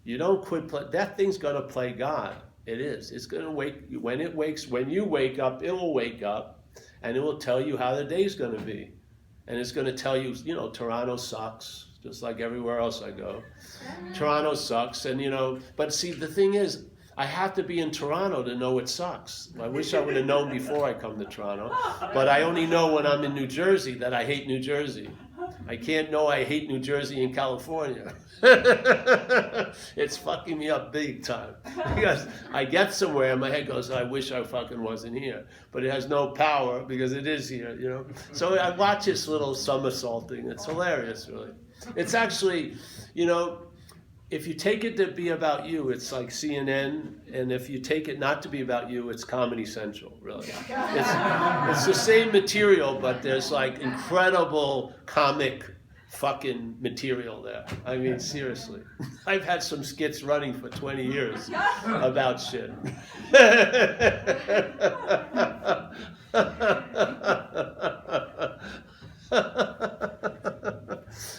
A: You don't quit that thing's going to play God. It is. It's going to wake. When you wake up, it will wake up, and it will tell you how the day's going to be. And it's going to tell you, Toronto sucks, just like everywhere else I go. Toronto sucks, and but see, the thing is, I have to be in Toronto to know it sucks. I wish I would have known before I come to Toronto, but I only know when I'm in New Jersey that I hate New Jersey. I can't know I hate New Jersey and California. It's fucking me up big time. Because I get somewhere and my head goes, I wish I fucking wasn't here. But it has no power because it is here, you know. So I watch this little somersaulting. It's hilarious, really. It's actually, you know, if you take it to be about you, it's like CNN, and if you take it not to be about you, it's Comedy Central, really. It's the same material, but there's like incredible comic fucking material there. I mean, seriously. I've had some skits running for 20 years about shit.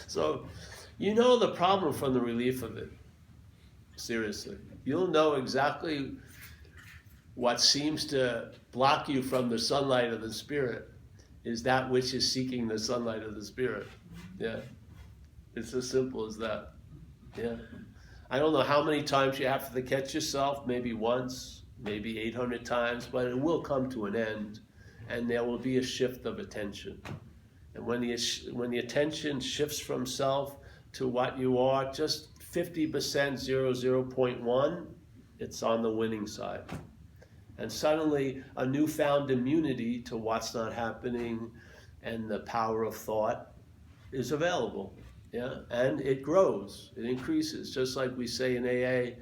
A: So, you know the problem from the relief of it. Seriously. You'll know exactly what seems to block you from the sunlight of the Spirit is that which is seeking the sunlight of the Spirit. Yeah. It's as simple as that. Yeah. I don't know how many times you have to catch yourself, maybe once, maybe 800 times, but it will come to an end, and there will be a shift of attention. And when the attention shifts from self to what you are, just 50%, 0.1, it's on the winning side. And suddenly a newfound immunity to what's not happening and the power of thought is available. Yeah, and it grows, it increases. Just like we say in AA,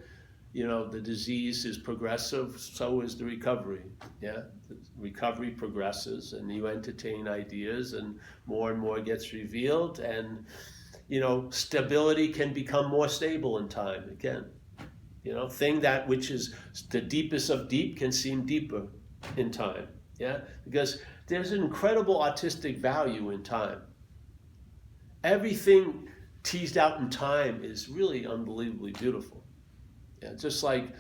A: you know, the disease is progressive, so is the recovery. Yeah, the recovery progresses, and you entertain ideas, and more gets revealed, and you know, stability can become more stable in time. Again, you know, that which is the deepest of deep can seem deeper in time. Yeah, because there's an incredible artistic value in time. Everything teased out in time is really unbelievably beautiful. Yeah, just like,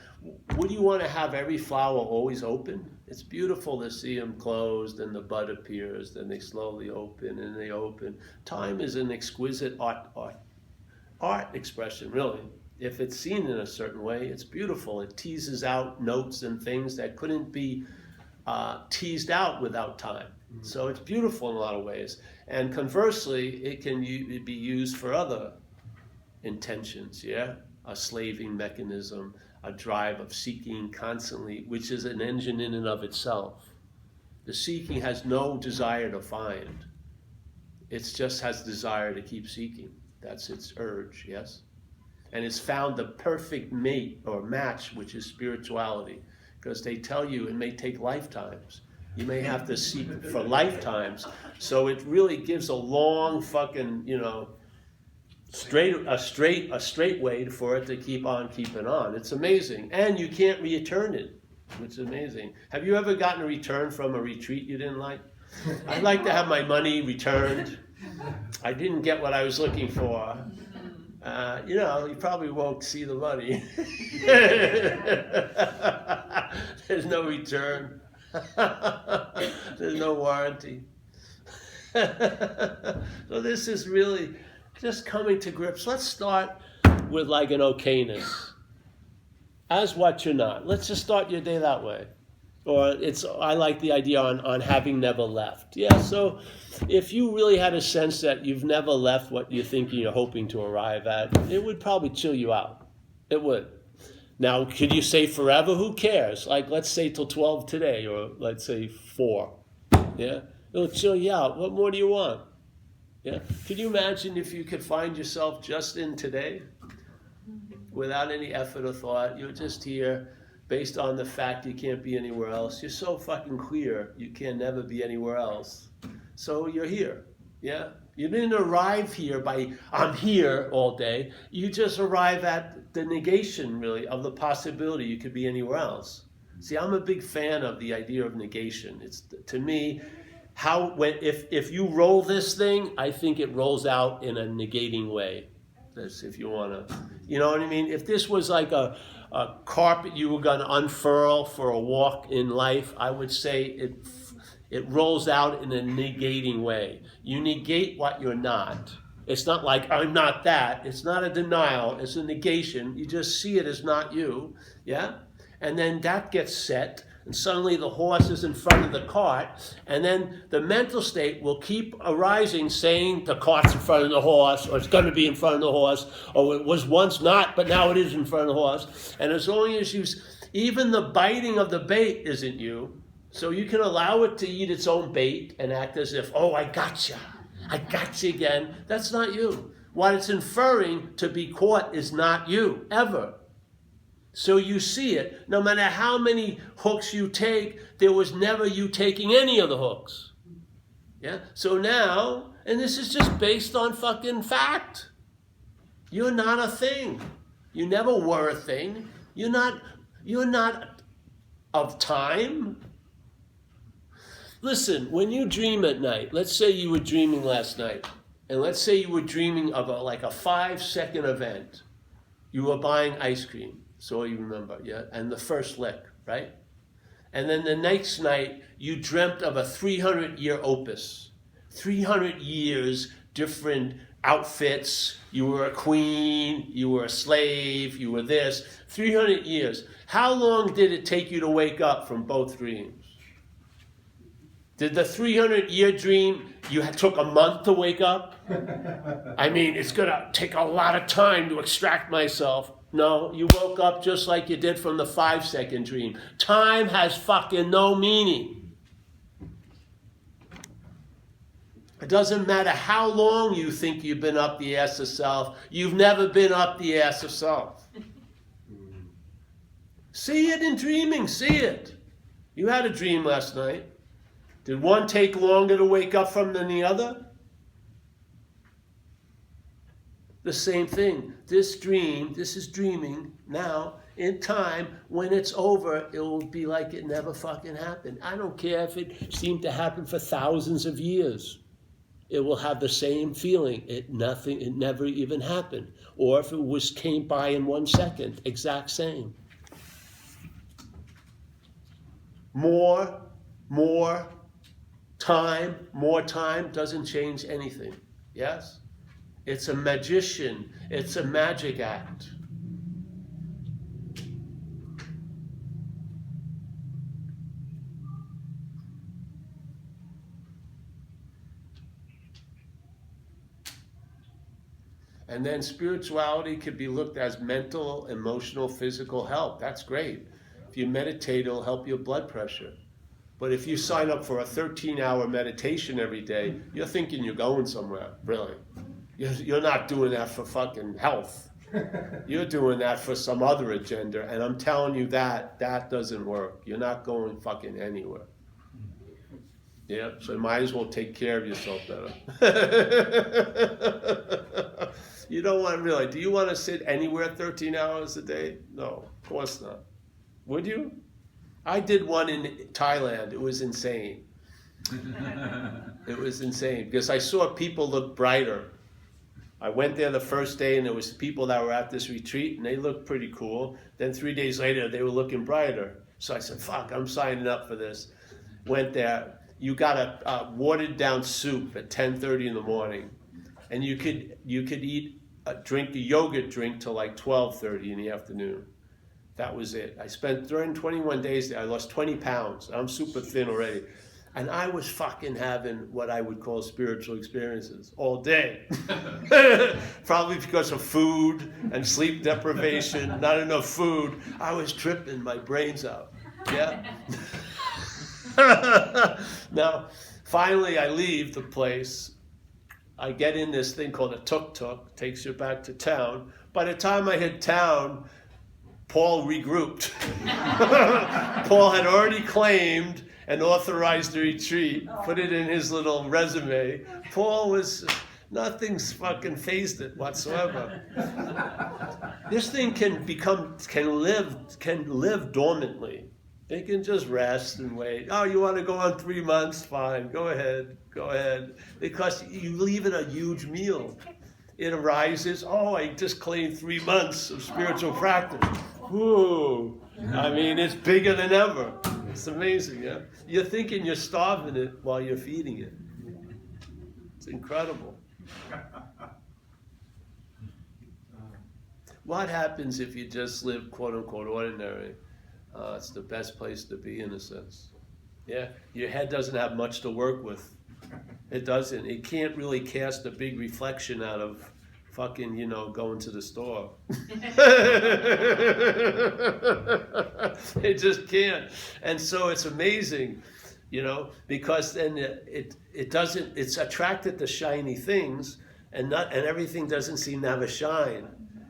A: would you want to have every flower always open? It's beautiful to see them closed and the bud appears, then they slowly open and they open. Time is an exquisite art expression, really. If it's seen in a certain way, it's beautiful. It teases out notes and things that couldn't be teased out without time. So it's beautiful in a lot of ways. And conversely, it can be used for other intentions, yeah? A slaving mechanism, a drive of seeking constantly, which is an engine in and of itself. The seeking has no desire to find. It just has desire to keep seeking. That's its urge, yes? And it's found the perfect mate or match, which is spirituality. Because they tell you it may take lifetimes. You may have to seek for lifetimes. So it really gives a long fucking, you know, a straight way for it to keep on keeping on. It's amazing. And you can't return it, which is amazing. Have you ever gotten a return from a retreat you didn't like? I'd like to have my money returned. I didn't get what I was looking for. You know, you probably won't see the money. There's no return. There's no warranty. So this is really just coming to grips. Let's start with like an okayness. As what you're not. Let's just start your day that way. Or I like the idea on having never left. Yeah, so if you really had a sense that you've never left what you're thinking you're hoping to arrive at, it would probably chill you out. It would. Now, could you say forever? Who cares? Like, let's say till 12 today, or let's say 4. Yeah? It'll chill you out. What more do you want? Yeah? Could you imagine if you could find yourself just in today? Without any effort or thought. You're just here based on the fact you can't be anywhere else. You're so fucking clear, you can never be anywhere else. So you're here. Yeah? You didn't arrive here by, I'm here all day. You just arrive at the negation, really, of the possibility you could be anywhere else. See, I'm a big fan of the idea of negation. It's, to me, if you roll this thing, I think it rolls out in a negating way. That's if you want to, you know what I mean? If this was like a carpet you were going to unfurl for a walk in life, I would say it rolls out in a negating way. You negate what you're not. It's not like, I'm not that. It's not a denial. It's a negation. You just see it as not you. Yeah? And then that gets set. and suddenly the horse is in front of the cart, and then the mental state will keep arising saying the cart's in front of the horse, or it's going to be in front of the horse, or it was once not, but now it is in front of the horse. And as long as even the biting of the bait isn't you, so you can allow it to eat its own bait and act as if, oh, I gotcha again. That's not you. What it's inferring to be caught is not you, ever. So you see it. No matter how many hooks you take, there was never you taking any of the hooks. Yeah? So now, and this is just based on fucking fact. You're not a thing. You never were a thing. You're not of time. Listen, when you dream at night, let's say you were dreaming last night, and let's say you were dreaming of like a 5-second event. You were buying ice cream. That's all you remember, yeah? And the first lick, right? And then the next night, you dreamt of a 300-year opus. 300 years, different outfits. You were a queen, you were a slave, you were this. 300 years. How long did it take you to wake up from both dreams? Did the 300-year dream, you took a month to wake up? I mean, it's going to take a lot of time to extract myself. No, you woke up just like you did from the 5-second dream. Time has fucking no meaning. It doesn't matter how long you think you've been up the ass of self. You've never been up the ass of self. See it in dreaming. See it. You had a dream last night. Did one take longer to wake up from than the other? The same thing. This dream, this is dreaming now. In time, when it's over, it will be like it never fucking happened. I don't care if it seemed to happen for thousands of years. It will have the same feeling. It never even happened. Or if it came by in 1 second, exact same. More time doesn't change anything. Yes? It's a magician. It's a magic act. And then spirituality could be looked as mental, emotional, physical health. That's great. If you meditate, it'll help your blood pressure. But if you sign up for a 13-hour meditation every day, you're thinking you're going somewhere, really. You're not doing that for fucking health. You're doing that for some other agenda. And I'm telling you that doesn't work. You're not going fucking anywhere. Yeah, so you might as well take care of yourself better. You don't want to really. Do you want to sit anywhere 13 hours a day? No, of course not. Would you? I did one in Thailand. It was insane. It was insane because I saw people look brighter. I went there the first day and there was people that were at this retreat and they looked pretty cool. Then 3 days later, they were looking brighter. So I said, fuck, I'm signing up for this. Went there. You got a watered down soup at 10:30 in the morning. And you could drink a yogurt drink till like 12:30 in the afternoon. That was it. I spent during 21 days there, I lost 20 pounds. I'm super thin already. And I was fucking having what I would call spiritual experiences all day. Probably because of food and sleep deprivation, not enough food. I was tripping my brains out. Yeah. Now, finally I leave the place. I get in this thing called a tuk-tuk, takes you back to town. By the time I hit town, Paul regrouped. Paul had already claimed and authorized the retreat, put it in his little resume. Paul was, nothing's fucking phased it whatsoever. This thing can live dormantly. It can just rest and wait. Oh, you want to go on 3 months? Fine, go ahead. Because you leave it a huge meal. It arises, oh, I just claimed 3 months of spiritual practice. Whoa. I mean, it's bigger than ever. It's amazing, yeah? You're thinking you're starving it while you're feeding it. It's incredible. What happens if you just live, quote unquote, ordinary? It's the best place to be in a sense. Yeah, your head doesn't have much to work with. It doesn't. It can't really cast a big reflection out of fucking, going to the store. It just can't. And so it's amazing, because then it doesn't, it's attracted to shiny things, and everything doesn't seem to have a shine.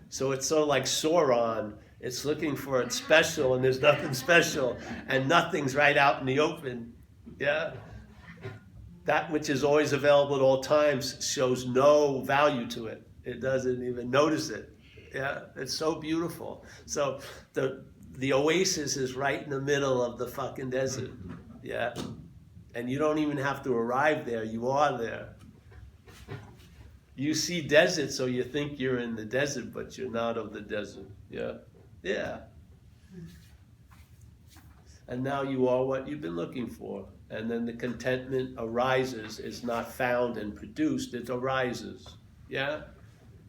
A: So it's sort of like Sauron. It's looking for it special, and there's nothing special, and nothing's right out in the open. Yeah? That which is always available at all times shows no value to it. It doesn't even notice it. Yeah, it's so beautiful. So the oasis is right in the middle of the fucking desert. Yeah, and you don't even have to arrive there. You are there. You see desert, so you think you're in the desert, but you're not of the desert. Yeah, yeah. And now you are what you've been looking for. And then the contentment arises, is not found and produced, it arises. Yeah?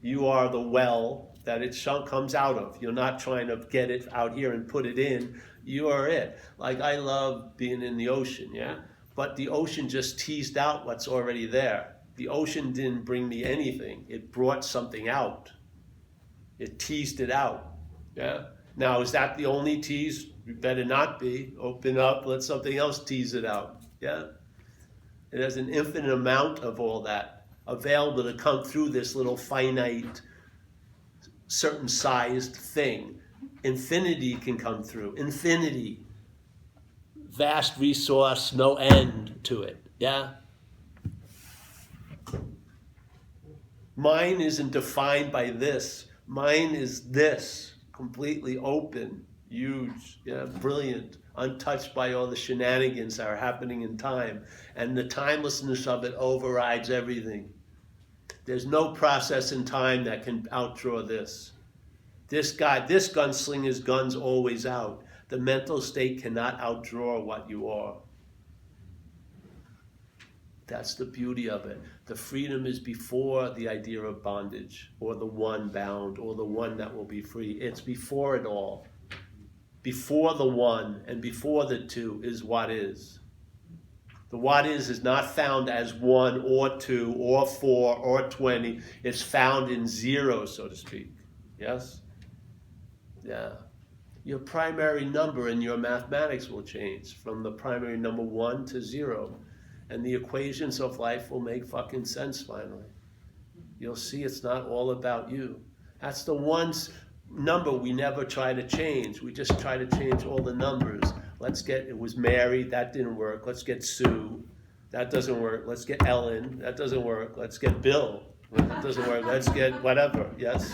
A: You are the well that it comes out of. You're not trying to get it out here and put it in. You are it. Like, I love being in the ocean, yeah? But the ocean just teased out what's already there. The ocean didn't bring me anything. It brought something out. It teased it out, yeah? Now, is that the only tease? You better not be. Open up, let something else tease it out. Yeah? It has an infinite amount of all that available to come through this little finite, certain sized thing. Infinity can come through. Infinity. Vast resource, no end to it. Yeah? Mine isn't defined by this. Mine is this. Completely open. Huge, yeah, brilliant, untouched by all the shenanigans that are happening in time. And the timelessness of it overrides everything. There's no process in time that can outdraw this. This gunslinger's gun's always out. The mental state cannot outdraw what you are. That's the beauty of it. The freedom is before the idea of bondage, or the one bound, or the one that will be free. It's before it all. Before the one and before the two is what is. The what is not found as 1 or 2 or 4 or 20. It's found in zero, so to speak. Yes? Yeah. Your primary number in your mathematics will change from the primary number 1 to 0. And the equations of life will make fucking sense finally. You'll see it's not all about you. That's the one number we never try to change. We just try to change all the numbers. It was Mary, that didn't work. Let's get Sue, that doesn't work. Let's get Ellen, that doesn't work. Let's get Bill, that doesn't work. Let's get whatever, yes?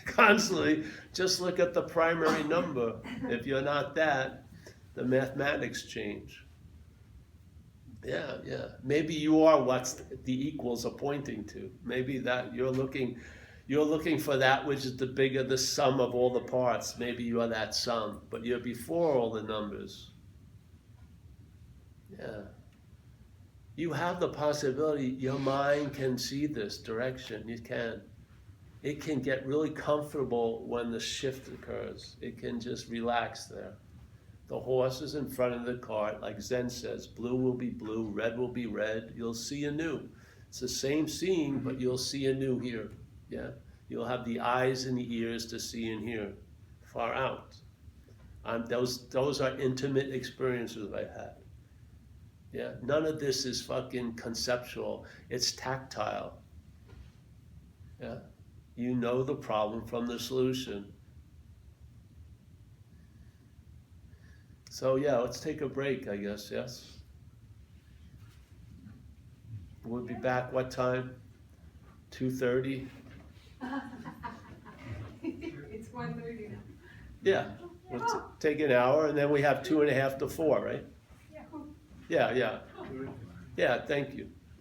A: Constantly, just look at the primary number. If you're not that, the mathematics change. Yeah, yeah. Maybe you are what the equals are pointing to. Maybe that you're looking for that which is the bigger the sum of all the parts. Maybe you are that sum, but you're before all the numbers. Yeah. You have the possibility, your mind can see this direction. You can. It can get really comfortable when the shift occurs. It can just relax there. The horse is in front of the cart, like Zen says, blue will be blue, red will be red. You'll see anew. It's the same seeing, but you'll see anew here. Yeah, you'll have the eyes and the ears to see and hear, far out. Those are intimate experiences I've had. Yeah, none of this is fucking conceptual. It's tactile. Yeah, you know the problem from the solution. So yeah, let's take a break, I guess. Yes. We'll be back. What time? 2:30.
D: It's 1:30 now.
A: Yeah, we'll take an hour, and then we have 2.5 to 4, right?
D: Yeah.
A: Yeah, yeah. Yeah, thank you.